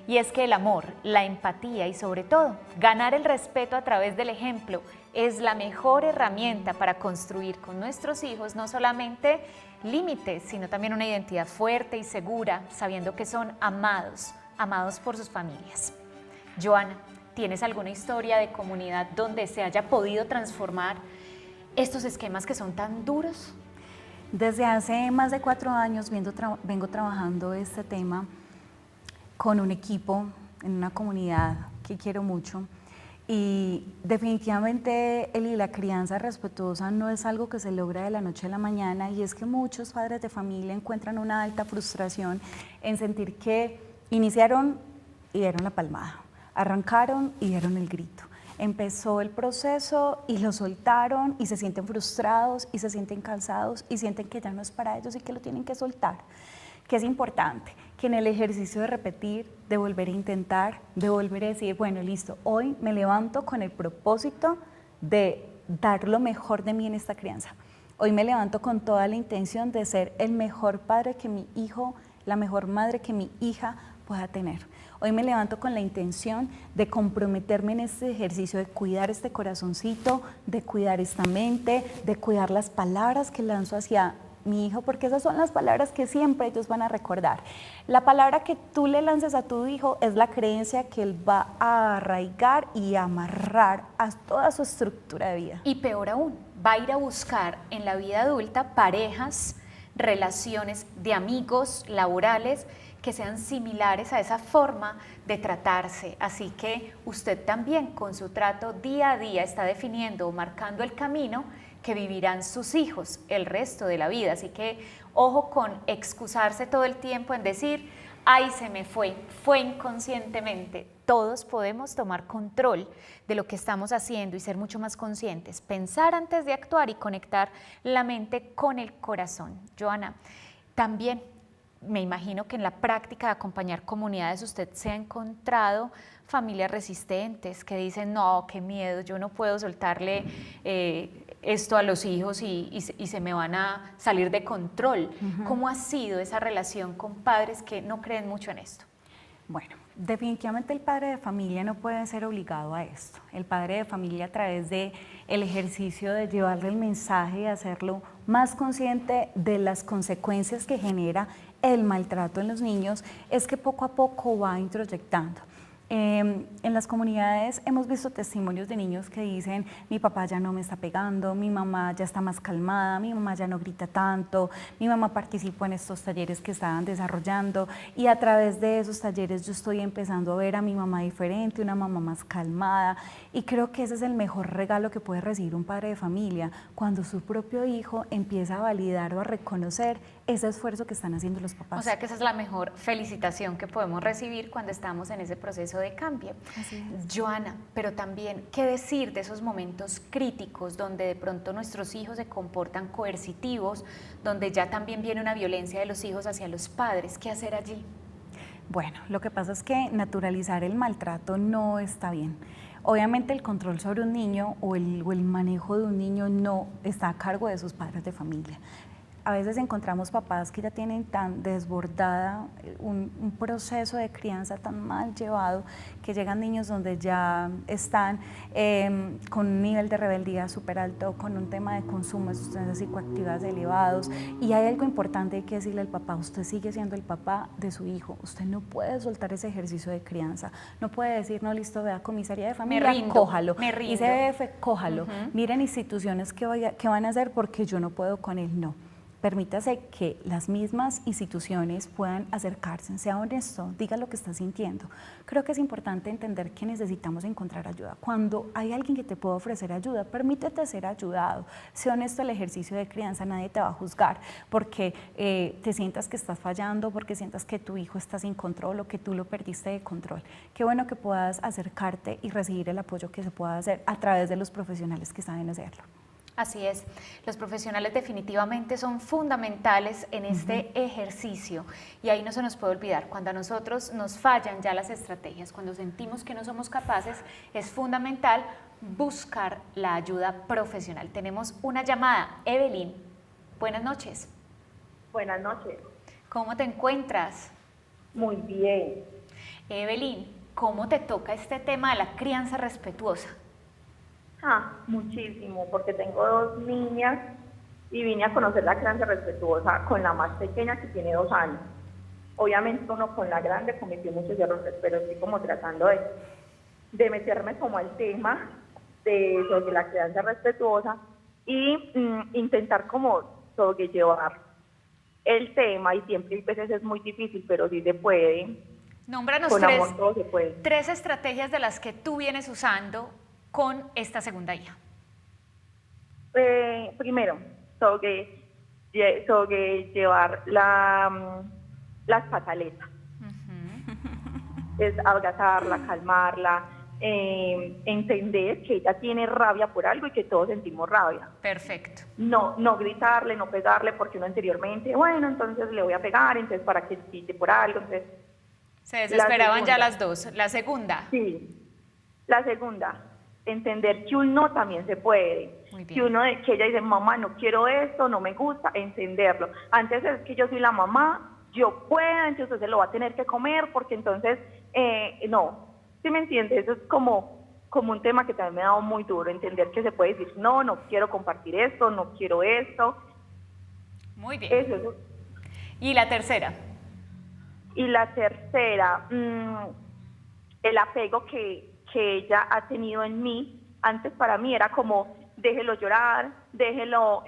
Y es que el amor, la empatía y sobre todo ganar el respeto a través del ejemplo es la mejor herramienta para construir con nuestros hijos no solamente límites, sino también una identidad fuerte y segura, sabiendo que son amados por sus familias. Joana, ¿tienes alguna historia de comunidad donde se haya podido transformar estos esquemas que son tan duros? Desde hace más de 4 años vengo trabajando este tema con un equipo en una comunidad que quiero mucho, y definitivamente la crianza respetuosa no es algo que se logra de la noche a la mañana, y es que muchos padres de familia encuentran una alta frustración en sentir que iniciaron y dieron la palmada, arrancaron y dieron el grito. Empezó el proceso y lo soltaron y se sienten frustrados y se sienten cansados y sienten que ya no es para ellos y que lo tienen que soltar. Que es importante que en el ejercicio de repetir, de volver a intentar, de volver a decir, bueno, listo, hoy me levanto con el propósito de dar lo mejor de mí en esta crianza. Hoy me levanto con toda la intención de ser el mejor padre que mi hijo, la mejor madre que mi hija pueda tener. Hoy me levanto con la intención de comprometerme en este ejercicio, de cuidar este corazoncito, de cuidar esta mente, de cuidar las palabras que lanzo hacia mi hijo, porque esas son las palabras que siempre ellos van a recordar. La palabra que tú le lances a tu hijo es la creencia que él va a arraigar y amarrar a toda su estructura de vida. Y peor aún, va a ir a buscar en la vida adulta parejas, relaciones de amigos, laborales, que sean similares a esa forma de tratarse. Así que usted también con su trato día a día está definiendo o marcando el camino que vivirán sus hijos el resto de la vida. Así que ojo con excusarse todo el tiempo en decir, ay, se me fue inconscientemente. Todos podemos tomar control de lo que estamos haciendo y ser mucho más conscientes, pensar antes de actuar y conectar la mente con el corazón. Joana, también me imagino que en la práctica de acompañar comunidades usted se ha encontrado familias resistentes que dicen, no, qué miedo, yo no puedo soltarle esto a los hijos y se me van a salir de control. ¿Cómo ha sido esa relación con padres que no creen mucho en esto? Bueno, definitivamente el padre de familia no puede ser obligado a esto. El padre de familia, a través del ejercicio de llevarle el mensaje y hacerlo más consciente de las consecuencias que genera el maltrato en los niños, es que poco a poco va introyectando. En las comunidades hemos visto testimonios de niños que dicen, mi papá ya no me está pegando, mi mamá ya está más calmada, mi mamá ya no grita tanto, mi mamá participó en estos talleres que estaban desarrollando, y a través de esos talleres yo estoy empezando a ver a mi mamá diferente, una mamá más calmada, y creo que ese es el mejor regalo que puede recibir un padre de familia, cuando su propio hijo empieza a validar o a reconocer ese esfuerzo que están haciendo los papás. O sea que esa es la mejor felicitación que podemos recibir cuando estamos en ese proceso de cambio. Así es. Joana, pero también, ¿qué decir de esos momentos críticos donde de pronto nuestros hijos se comportan coercitivos, donde ya también viene una violencia de los hijos hacia los padres? ¿Qué hacer allí? Bueno, lo que pasa es que naturalizar el maltrato no está bien. Obviamente el control sobre un niño o el manejo de un niño no está a cargo de sus padres de familia. a veces encontramos papás que ya tienen tan desbordada un proceso de crianza tan mal llevado, que llegan niños donde ya están con un nivel de rebeldía súper alto, con un tema de consumo de sustancias psicoactivas elevados, y hay algo importante que decirle al papá: usted sigue siendo el papá de su hijo, usted no puede soltar ese ejercicio de crianza, no puede decir, no, listo, vea, comisaría de familia, cójalo, ICBF, cójalo, miren instituciones que van a hacer porque yo no puedo con él, no. Permítase que las mismas instituciones puedan acercarse, sea honesto, diga lo que está sintiendo. Creo que es importante entender que necesitamos encontrar ayuda. Cuando hay alguien que te pueda ofrecer ayuda, permítete ser ayudado. Sea honesto el ejercicio de crianza, nadie te va a juzgar porque te sientas que estás fallando, porque sientas que tu hijo está sin control o que tú lo perdiste de control. Qué bueno que puedas acercarte y recibir el apoyo que se pueda hacer a través de los profesionales que saben hacerlo. Así es, los profesionales definitivamente son fundamentales en este ejercicio, y ahí no se nos puede olvidar, cuando a nosotros nos fallan ya las estrategias, cuando sentimos que no somos capaces, es fundamental buscar la ayuda profesional. Tenemos una llamada. Evelyn, buenas noches. Buenas noches. ¿Cómo te encuentras? Muy bien. Evelyn, ¿cómo te toca este tema de la crianza respetuosa? Muchísimo, porque tengo 2 niñas y vine a conocer la crianza respetuosa con la más pequeña, que tiene 2 años. Obviamente uno con la grande cometió muchos errores, pero estoy como tratando de meterme como al tema sobre la crianza respetuosa y intentar como sobrellevar el tema, y siempre a veces es muy difícil, pero sí se puede. Nómbranos con amor todo se puede. 3 estrategias de las que tú vienes usando con esta segunda hija. Primero, sobre llevar las pataletas. Es abrazarla, calmarla, entender que ella tiene rabia por algo y que todos sentimos rabia. Perfecto. No gritarle, no pegarle, porque uno anteriormente, bueno, entonces le voy a pegar, entonces para que quite por algo. Entonces, se desesperaban ya las dos. La segunda. Sí, la segunda, entender que un no también se puede. Que ella dice, mamá, no quiero esto, no me gusta, entenderlo. Antes es que yo soy la mamá, yo puedo, entonces se lo va a tener que comer, porque entonces, no. ¿Sí me entiendes? Eso es como un tema que también me ha dado muy duro, entender que se puede decir, no quiero compartir esto, no quiero esto. Muy bien. Eso. ¿Y la tercera? Y la tercera, el apego que ella ha tenido en mí. Antes para mí era como, déjelo llorar, déjelo,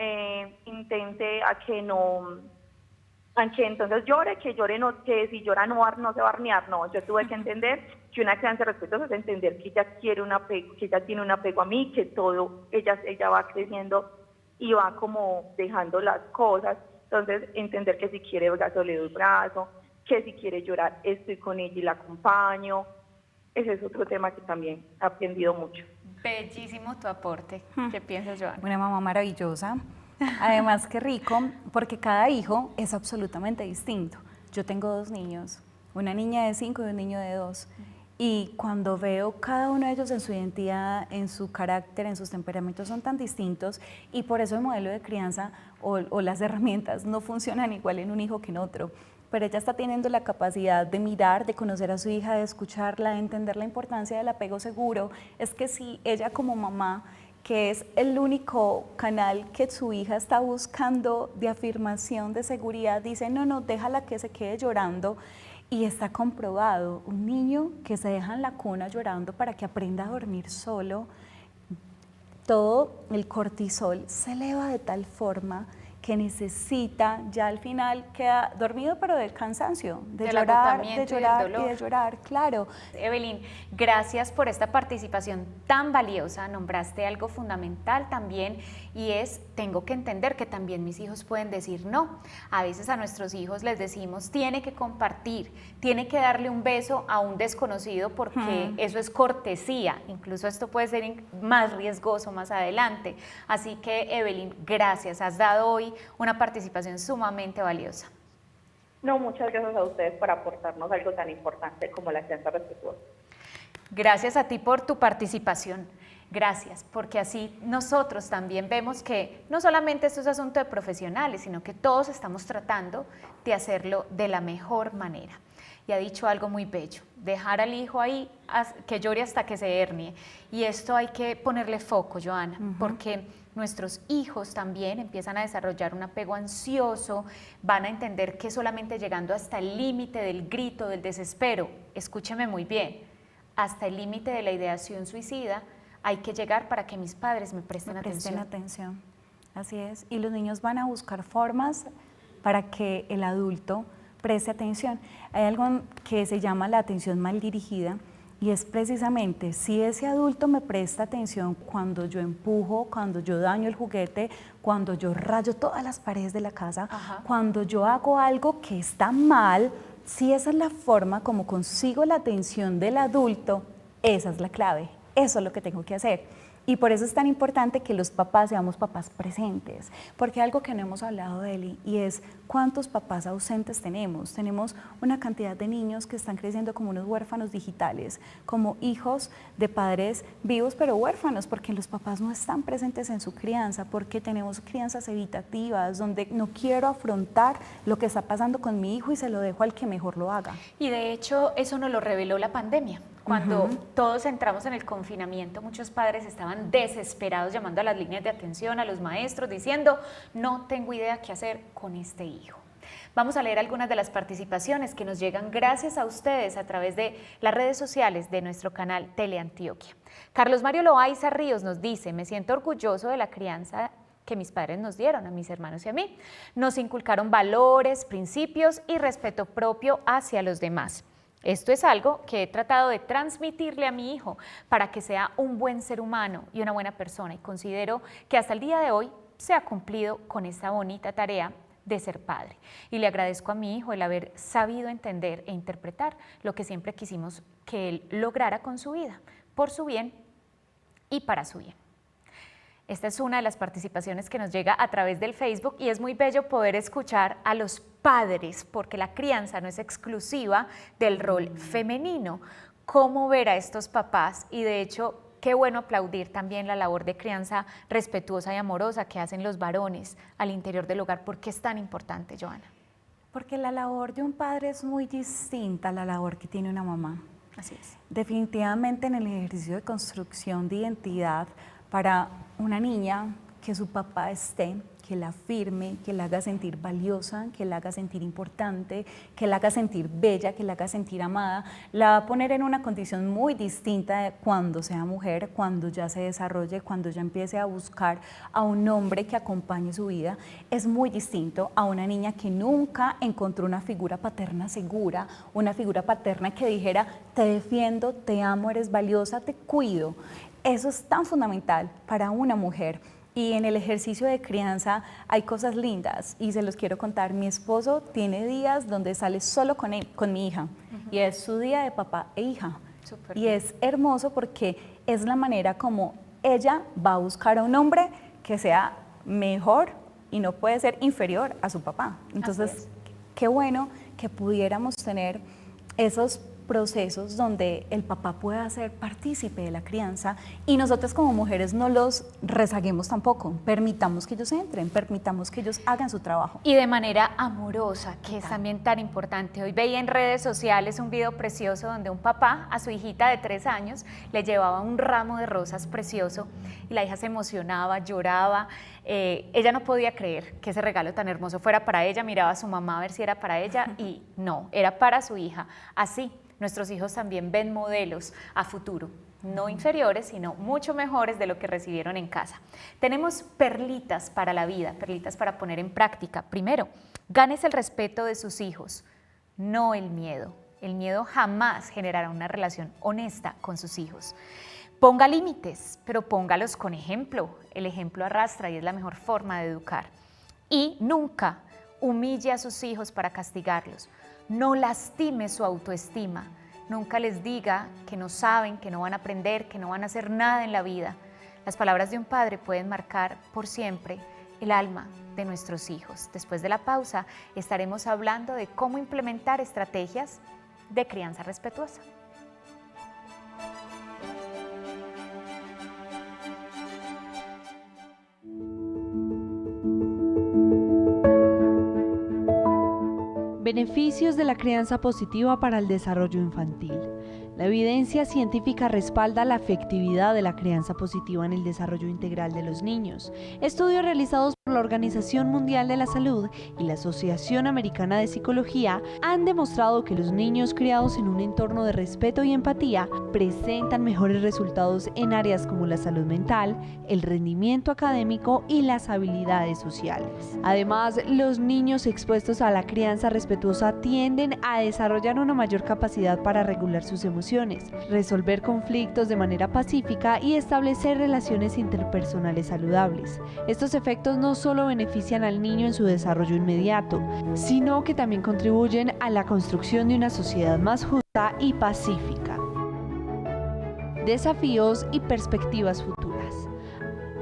intente a que entonces llore, no, que si llora no se va a arnear. No, yo tuve que entender que una crianza respetuosa es entender que ella quiere un apego, que ella tiene un apego a mí, que todo, ella va creciendo y va como dejando las cosas. Entonces, entender que si quiere brazo, le doy brazo, que si quiere llorar, estoy con ella y la acompaño. Ese es otro tema que también he aprendido mucho. Bellísimo tu aporte. ¿Qué piensas, Joana? Una mamá maravillosa. Además, qué rico, porque cada hijo es absolutamente distinto. Yo tengo 2 niños, una niña de 5 y un niño de 2. Y cuando veo cada uno de ellos en su identidad, en su carácter, en sus temperamentos, son tan distintos, y por eso el modelo de crianza o las herramientas no funcionan igual en un hijo que en otro. Pero ella está teniendo la capacidad de mirar, de conocer a su hija, de escucharla, de entender la importancia del apego seguro. Es que si ella como mamá, que es el único canal que su hija está buscando de afirmación, de seguridad, dice, no, déjala que se quede llorando, y está comprobado, un niño que se deja en la cuna llorando para que aprenda a dormir solo, todo el cortisol se eleva de tal forma que necesita, ya al final queda dormido, pero del cansancio, de llorar y de llorar, claro. Evelyn, gracias por esta participación tan valiosa. Nombraste algo fundamental también, y es, tengo que entender que también mis hijos pueden decir no. A veces a nuestros hijos les decimos, tiene que compartir, tiene que darle un beso a un desconocido porque eso es cortesía. Incluso esto puede ser más riesgoso más adelante. Así que, Evelyn, gracias. Has dado hoy una participación sumamente valiosa. No, muchas gracias a ustedes por aportarnos algo tan importante como la crianza respetuosa. Gracias a ti por tu participación. Gracias, porque así nosotros también vemos que no solamente esto es asunto de profesionales, sino que todos estamos tratando de hacerlo de la mejor manera. Y ha dicho algo muy bello, dejar al hijo ahí que llore hasta que se hernie. Y esto hay que ponerle foco, Joana, porque nuestros hijos también empiezan a desarrollar un apego ansioso, van a entender que solamente llegando hasta el límite del grito, del desespero, escúcheme muy bien, hasta el límite de la ideación suicida, hay que llegar para que mis padres me presten atención. Así es. Y los niños van a buscar formas para que el adulto preste atención. Hay algo que se llama la atención mal dirigida y es precisamente si ese adulto me presta atención cuando yo empujo, cuando yo daño el juguete, cuando yo rayo todas las paredes de la casa, cuando yo hago algo que está mal, si esa es la forma como consigo la atención del adulto, esa es la clave. Eso es lo que tengo que hacer. Y por eso es tan importante que los papás seamos papás presentes, porque hay algo que no hemos hablado de él y es cuántos papás ausentes tenemos. Tenemos una cantidad de niños que están creciendo como unos huérfanos digitales, como hijos de padres vivos pero huérfanos, porque los papás no están presentes en su crianza, porque tenemos crianzas evitativas, donde no quiero afrontar lo que está pasando con mi hijo y se lo dejo al que mejor lo haga. Y de hecho eso nos lo reveló la pandemia. Cuando todos entramos en el confinamiento, muchos padres estaban desesperados llamando a las líneas de atención, a los maestros, diciendo, no tengo idea qué hacer con este hijo. Vamos a leer algunas de las participaciones que nos llegan gracias a ustedes a través de las redes sociales de nuestro canal Teleantioquia. Carlos Mario Loaiza Ríos nos dice, me siento orgulloso de la crianza que mis padres nos dieron, a mis hermanos y a mí. Nos inculcaron valores, principios y respeto propio hacia los demás. Esto es algo que he tratado de transmitirle a mi hijo para que sea un buen ser humano y una buena persona, y considero que hasta el día de hoy se ha cumplido con esta bonita tarea de ser padre. Y le agradezco a mi hijo el haber sabido entender e interpretar lo que siempre quisimos que él lograra con su vida, por su bien y para su bien. Esta es una de las participaciones que nos llega a través del Facebook y es muy bello poder escuchar a los padres, porque la crianza no es exclusiva del rol femenino. ¿Cómo ver a estos papás? Y de hecho, qué bueno aplaudir también la labor de crianza respetuosa y amorosa que hacen los varones al interior del hogar. ¿Por qué es tan importante, Joana? Porque la labor de un padre es muy distinta a la labor que tiene una mamá. Así es. Definitivamente en el ejercicio de construcción de identidad para una niña, que su papá esté, que la afirme, que la haga sentir valiosa, que la haga sentir importante, que la haga sentir bella, que la haga sentir amada, la va a poner en una condición muy distinta de cuando sea mujer, cuando ya se desarrolle, cuando ya empiece a buscar a un hombre que acompañe su vida. Es muy distinto a una niña que nunca encontró una figura paterna segura, una figura paterna que dijera, te defiendo, te amo, eres valiosa, te cuido. Eso es tan fundamental para una mujer. Y en el ejercicio de crianza hay cosas lindas y se los quiero contar. Mi esposo tiene días donde sale solo con mi hija y es su día de papá e hija. Súper y bien. Es hermoso porque es la manera como ella va a buscar a un hombre que sea mejor y no puede ser inferior a su papá. Entonces, qué bueno que pudiéramos tener esos procesos donde el papá pueda ser partícipe de la crianza y nosotros como mujeres no los rezaguemos tampoco, permitamos que ellos entren, permitamos que ellos hagan su trabajo. Y de manera amorosa, que es también tan importante. Hoy veía en redes sociales un video precioso donde un papá a su hijita de 3 años le llevaba un ramo de rosas precioso y la hija se emocionaba, lloraba. Ella no podía creer que ese regalo tan hermoso fuera para ella, miraba a su mamá a ver si era para ella y no, era para su hija. Así, nuestros hijos también ven modelos a futuro, no inferiores, sino mucho mejores de lo que recibieron en casa. Tenemos perlitas para la vida, perlitas para poner en práctica. Primero, ganes el respeto de sus hijos, no el miedo. El miedo jamás generará una relación honesta con sus hijos. Ponga límites, pero póngalos con ejemplo. El ejemplo arrastra y es la mejor forma de educar. Y nunca humille a sus hijos para castigarlos. No lastime su autoestima. Nunca les diga que no saben, que no van a aprender, que no van a hacer nada en la vida. Las palabras de un padre pueden marcar por siempre el alma de nuestros hijos. Después de la pausa estaremos hablando de cómo implementar estrategias de crianza respetuosa. Beneficios de la crianza positiva para el desarrollo infantil. La evidencia científica respalda la efectividad de la crianza positiva en el desarrollo integral de los niños. Estudios realizados por la Organización Mundial de la Salud y la Asociación Americana de Psicología han demostrado que los niños criados en un entorno de respeto y empatía presentan mejores resultados en áreas como la salud mental, el rendimiento académico y las habilidades sociales. Además, los niños expuestos a la crianza respetuosa tienden a desarrollar una mayor capacidad para regular sus emociones, resolver conflictos de manera pacífica y establecer relaciones interpersonales saludables. Estos efectos no solo benefician al niño en su desarrollo inmediato, sino que también contribuyen a la construcción de una sociedad más justa y pacífica. Desafíos y perspectivas futuras.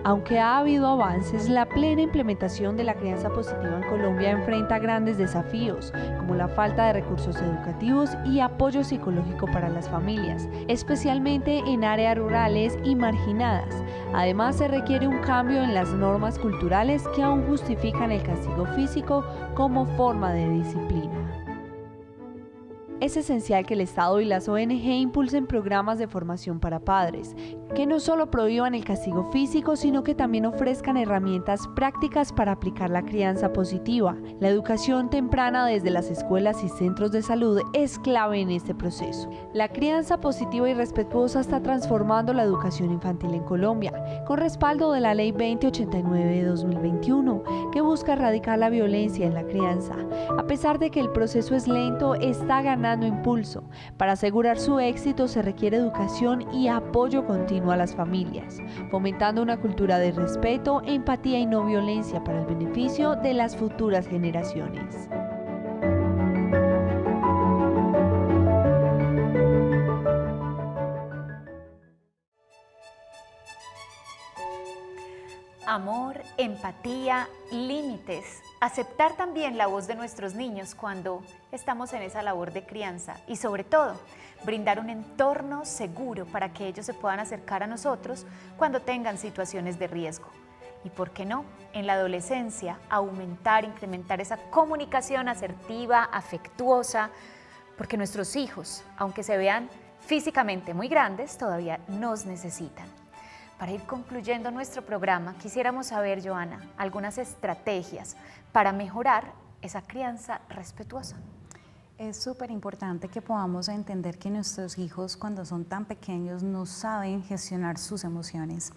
Aunque ha habido avances, la plena implementación de la crianza positiva en Colombia enfrenta grandes desafíos, como la falta de recursos educativos y apoyo psicológico para las familias, especialmente en áreas rurales y marginadas. Además, se requiere un cambio en las normas culturales que aún justifican el castigo físico como forma de disciplina. Es esencial que el Estado y las ONG impulsen programas de formación para padres, que no solo prohíban el castigo físico, sino que también ofrezcan herramientas prácticas para aplicar la crianza positiva. La educación temprana desde las escuelas y centros de salud es clave en este proceso. La crianza positiva y respetuosa está transformando la educación infantil en Colombia, con respaldo de la Ley 2089 de 2021, que busca erradicar la violencia en la crianza. A pesar de que el proceso es lento, está ganando impulso. Para asegurar su éxito se requiere educación y apoyo continuo a las familias, fomentando una cultura de respeto, empatía y no violencia para el beneficio de las futuras generaciones. Amor, empatía, límites. Aceptar también la voz de nuestros niños cuando estamos en esa labor de crianza y sobre todo, brindar un entorno seguro para que ellos se puedan acercar a nosotros cuando tengan situaciones de riesgo. Y por qué no, en la adolescencia, incrementar esa comunicación asertiva, afectuosa, porque nuestros hijos, aunque se vean físicamente muy grandes, todavía nos necesitan. Para ir concluyendo nuestro programa, quisiéramos saber, Joana, algunas estrategias para mejorar esa crianza respetuosa. Es súper importante que podamos entender que nuestros hijos, cuando son tan pequeños, no saben gestionar sus emociones.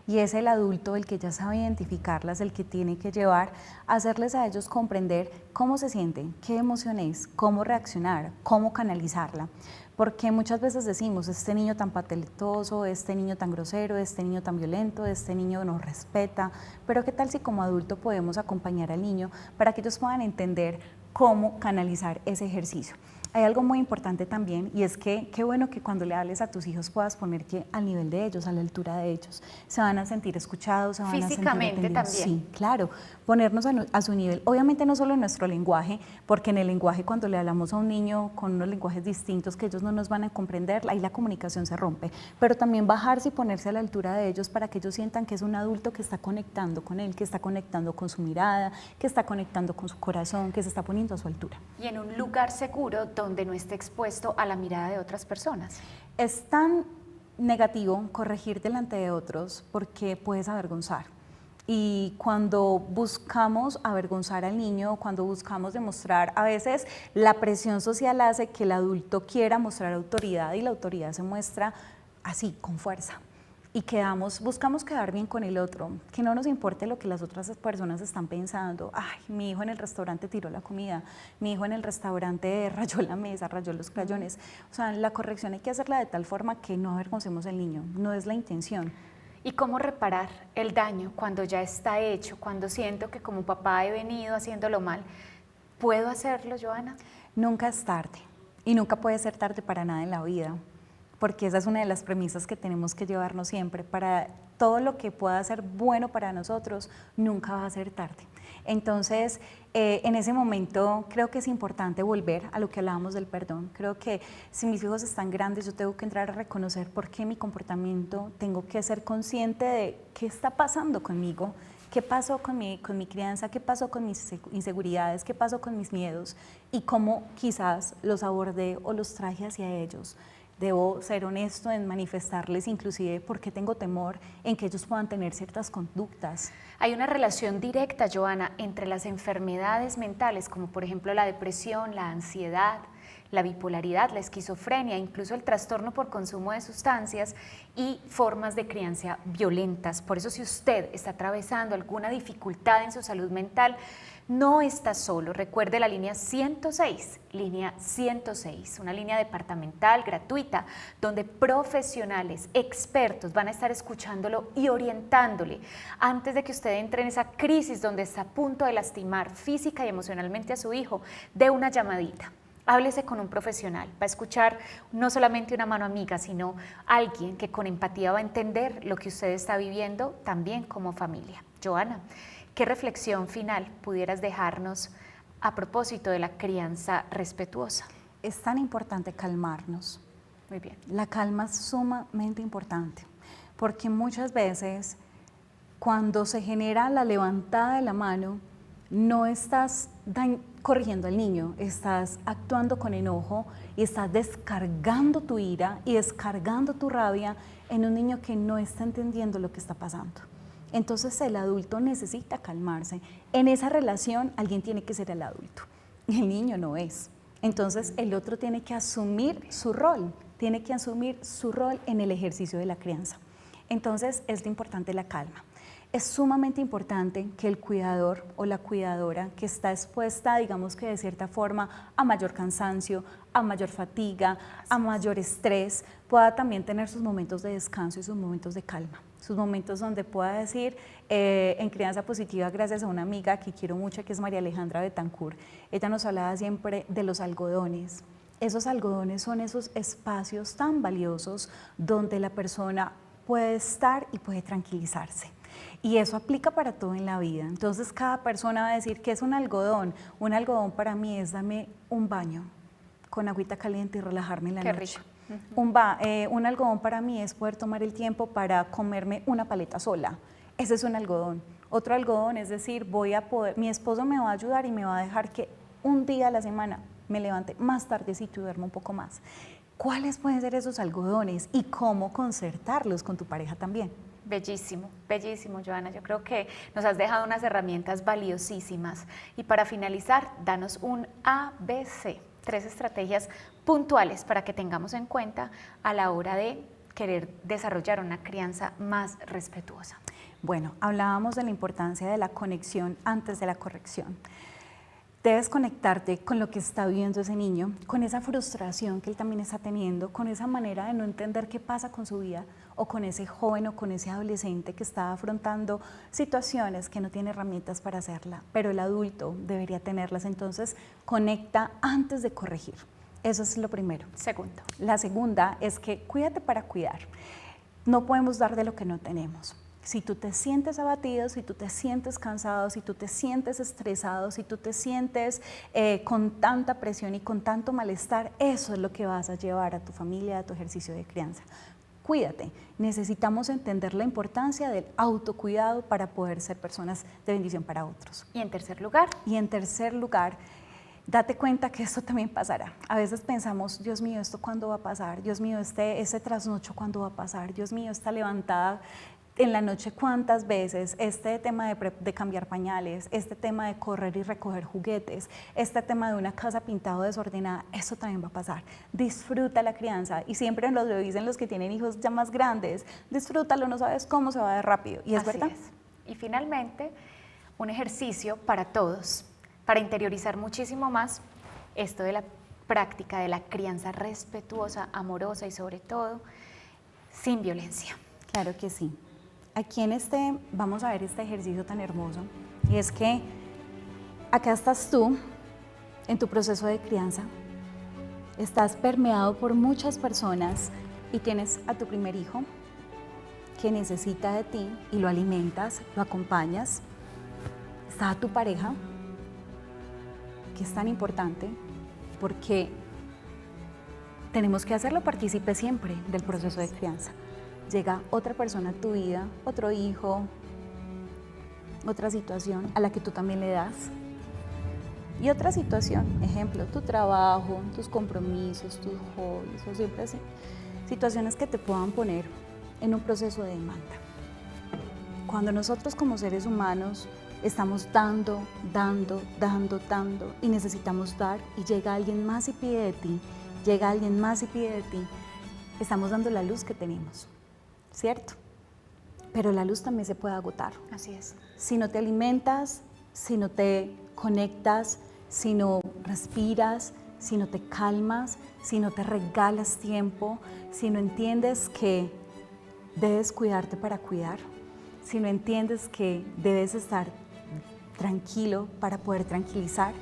Y es el adulto el que ya sabe identificarlas, el que tiene que llevar a hacerles a ellos comprender cómo se sienten, qué emoción es, cómo reaccionar, cómo canalizarla. Porque muchas veces decimos, este niño tan pataletoso, este niño tan grosero, este niño tan violento, este niño no respeta, pero ¿qué tal si como adulto podemos acompañar al niño para que ellos puedan entender cómo canalizar ese ejercicio? Hay algo muy importante también y es que qué bueno que cuando le hables a tus hijos puedas poner que al nivel de ellos, a la altura de ellos, se van a sentir escuchados, se van a sentir físicamente atendidos. también. Sí, claro, ponernos a su nivel, obviamente no solo en nuestro lenguaje, porque en el lenguaje cuando le hablamos a un niño con unos lenguajes distintos que ellos no nos van a comprender, ahí la comunicación se rompe, pero también bajarse y ponerse a la altura de ellos para que ellos sientan que es un adulto que está conectando con él, que está conectando con su mirada, que está conectando con su corazón, que se está poniendo a su altura. Y en un lugar seguro donde no esté expuesto a la mirada de otras personas. Es tan negativo corregir delante de otros porque puedes avergonzar. Y cuando buscamos avergonzar al niño, cuando buscamos demostrar, a veces la presión social hace que el adulto quiera mostrar autoridad y la autoridad se muestra así, con fuerza. Y buscamos quedar bien con el otro, que no nos importe lo que las otras personas están pensando. Ay, mi hijo en el restaurante tiró la comida, mi hijo en el restaurante rayó la mesa, rayó los crayones. O sea, la corrección hay que hacerla de tal forma que no avergoncemos al niño, no es la intención. ¿Y cómo reparar el daño cuando ya está hecho, cuando siento que como papá he venido haciéndolo mal? ¿Puedo hacerlo, Joana? Nunca es tarde y nunca puede ser tarde para nada en la vida. Porque esa es una de las premisas que tenemos que llevarnos siempre. Para todo lo que pueda ser bueno para nosotros, nunca va a ser tarde. Entonces, en ese momento creo que es importante volver a lo que hablábamos del perdón. Creo que si mis hijos están grandes, yo tengo que entrar a reconocer por qué mi comportamiento, tengo que ser consciente de qué está pasando conmigo, ¿Qué pasó con mi crianza? ¿Qué pasó con mis inseguridades? ¿Qué pasó con mis miedos? Y cómo quizás los abordé o los traje hacia ellos. Debo ser honesto en manifestarles inclusive por qué tengo temor en que ellos puedan tener ciertas conductas. Hay una relación directa, Joana, entre las enfermedades mentales, como por ejemplo la depresión, la ansiedad, la bipolaridad, la esquizofrenia, incluso el trastorno por consumo de sustancias y formas de crianza violentas. Por eso, si usted está atravesando alguna dificultad en su salud mental, no está solo. Recuerde la línea 106, una línea departamental gratuita donde profesionales, expertos van a estar escuchándolo y orientándole antes de que usted entre en esa crisis donde está a punto de lastimar física y emocionalmente a su hijo. Dé una llamadita. Háblese con un profesional, va a escuchar no solamente una mano amiga, sino alguien que con empatía va a entender lo que usted está viviendo también como familia. Joana, ¿qué reflexión final pudieras dejarnos a propósito de la crianza respetuosa? Es tan importante calmarnos. Muy bien. La calma es sumamente importante, porque muchas veces cuando se genera la levantada de la mano, no estás corrigiendo al niño, estás actuando con enojo y estás descargando tu ira y descargando tu rabia en un niño que no está entendiendo lo que está pasando. Entonces el adulto necesita calmarse. En esa relación alguien tiene que ser el adulto y el niño no es. Entonces el otro tiene que asumir su rol, en el ejercicio de la crianza. Entonces es lo importante la calma. Es sumamente importante que el cuidador o la cuidadora que está expuesta, digamos que de cierta forma, a mayor cansancio, a mayor fatiga, a mayor estrés, pueda también tener sus momentos de descanso y sus momentos de calma. Sus momentos donde pueda decir, en Crianza Positiva, gracias a una amiga que quiero mucho, que es María Alejandra Betancourt, ella nos hablaba siempre de los algodones. Esos algodones son esos espacios tan valiosos donde la persona puede estar y puede tranquilizarse. Y eso aplica para todo en la vida. Entonces cada persona va a decir, ¿qué es un algodón? Un algodón para mí es darme un baño con agüita caliente y relajarme en la noche. Un algodón para mí es poder tomar el tiempo para comerme una paleta sola. Ese es un algodón. Otro algodón es decir, mi esposo me va a ayudar y me va a dejar que un día a la semana me levante más tardecito y duermo un poco más. ¿Cuáles pueden ser esos algodones y cómo concertarlos con tu pareja también? Bellísimo, bellísimo, Joana. Yo creo que nos has dejado unas herramientas valiosísimas. Y para finalizar, danos un ABC, 3 estrategias puntuales para que tengamos en cuenta a la hora de querer desarrollar una crianza más respetuosa. Bueno, hablábamos de la importancia de la conexión antes de la corrección. Debes conectarte con lo que está viviendo ese niño, con esa frustración que él también está teniendo, con esa manera de no entender qué pasa con su vida, o con ese joven o con ese adolescente que está afrontando situaciones que no tiene herramientas para hacerla, pero el adulto debería tenerlas. Entonces, conecta antes de corregir. Eso es lo primero. Segundo. La segunda es que cuídate para cuidar. No podemos dar de lo que no tenemos. Si tú te sientes abatido, si tú te sientes cansado, si tú te sientes estresado, si tú te sientes con tanta presión y con tanto malestar, eso es lo que vas a llevar a tu familia, a tu ejercicio de crianza. Cuídate. Necesitamos entender la importancia del autocuidado para poder ser personas de bendición para otros. ¿Y en tercer lugar? Y en tercer lugar, date cuenta que esto también pasará. A veces pensamos, Dios mío, ¿esto cuándo va a pasar? Dios mío, ese trasnocho, ¿cuándo va a pasar? Dios mío, esta levantada en la noche, ¿cuántas veces? Este tema de cambiar pañales, este tema de correr y recoger juguetes, este tema de una casa pintada o desordenada, eso también va a pasar. Disfruta la crianza y siempre nos lo dicen los que tienen hijos ya más grandes, disfrútalo, no sabes cómo se va de rápido. Y es verdad. Y finalmente, un ejercicio para todos, para interiorizar muchísimo más esto de la práctica de la crianza respetuosa, amorosa y sobre todo, sin violencia. Claro que sí. Aquí vamos a ver este ejercicio tan hermoso, y es que acá estás tú en tu proceso de crianza, estás permeado por muchas personas y tienes a tu primer hijo que necesita de ti y lo alimentas, lo acompañas. Está tu pareja, que es tan importante porque tenemos que hacerlo partícipe siempre del proceso de crianza. Llega otra persona a tu vida, otro hijo, otra situación a la que tú también le das. Y otra situación, ejemplo, tu trabajo, tus compromisos, tus hobbies, o siempre así, situaciones que te puedan poner en un proceso de demanda. Cuando nosotros como seres humanos estamos dando y necesitamos dar y llega alguien más y pide de ti, estamos dando la luz que tenemos, ¿cierto? Pero la luz también se puede agotar. Así es. Si no te alimentas, si no te conectas, si no respiras, si no te calmas, si no te regalas tiempo, si no entiendes que debes cuidarte para cuidar, si no entiendes que debes estar tranquilo para poder tranquilizar,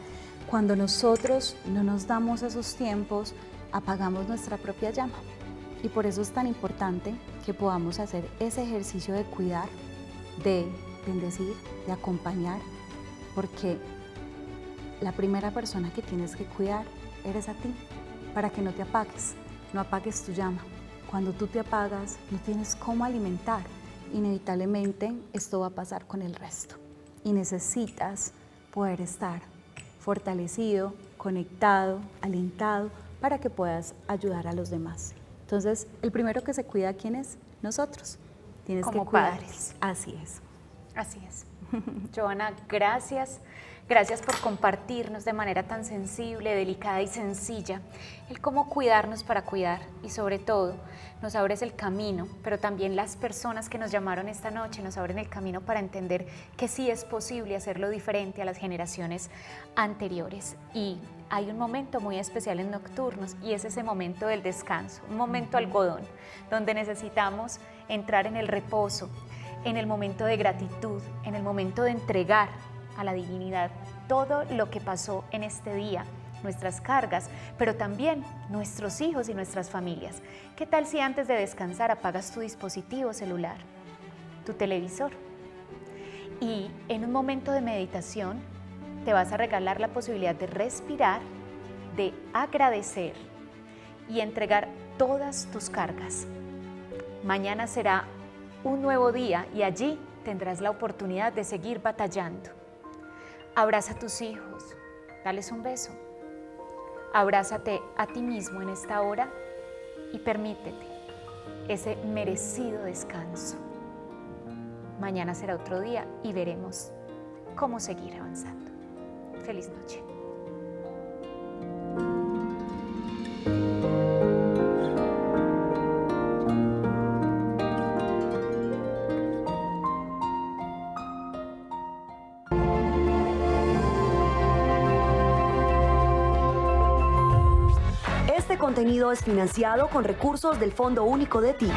cuando nosotros no nos damos esos tiempos, apagamos nuestra propia llama. Y por eso es tan importante que podamos hacer ese ejercicio de cuidar, de bendecir, de acompañar, porque la primera persona que tienes que cuidar eres a ti, para que no te apagues, no apagues tu llama. Cuando tú te apagas, no tienes cómo alimentar. Inevitablemente esto va a pasar con el resto. Y necesitas poder estar fortalecido, conectado, alentado, para que puedas ayudar a los demás. Entonces, el primero que se cuida, ¿quién es? Nosotros. Tienes Como que cuidar. padres. Así es. Así es. Joana, gracias. Gracias por compartirnos de manera tan sensible, delicada y sencilla el cómo cuidarnos para cuidar y sobre todo nos abres el camino, pero también las personas que nos llamaron esta noche nos abren el camino para entender que sí es posible hacerlo diferente a las generaciones anteriores. Y hay un momento muy especial en Nocturnos y es ese momento del descanso, un momento algodón, donde necesitamos entrar en el reposo, en el momento de gratitud, en el momento de entregar a la divinidad todo lo que pasó en este día, nuestras cargas, pero también nuestros hijos y nuestras familias. ¿Qué tal si antes de descansar apagas tu dispositivo celular, tu televisor? Y en un momento de meditación te vas a regalar la posibilidad de respirar, de agradecer y entregar todas tus cargas. Mañana será un nuevo día y allí tendrás la oportunidad de seguir batallando. Abraza a tus hijos, dales un beso. Abrázate a ti mismo en esta hora y permítete ese merecido descanso. Mañana será otro día y veremos cómo seguir avanzando. Feliz noche. Este contenido es financiado con recursos del Fondo Único de Ti.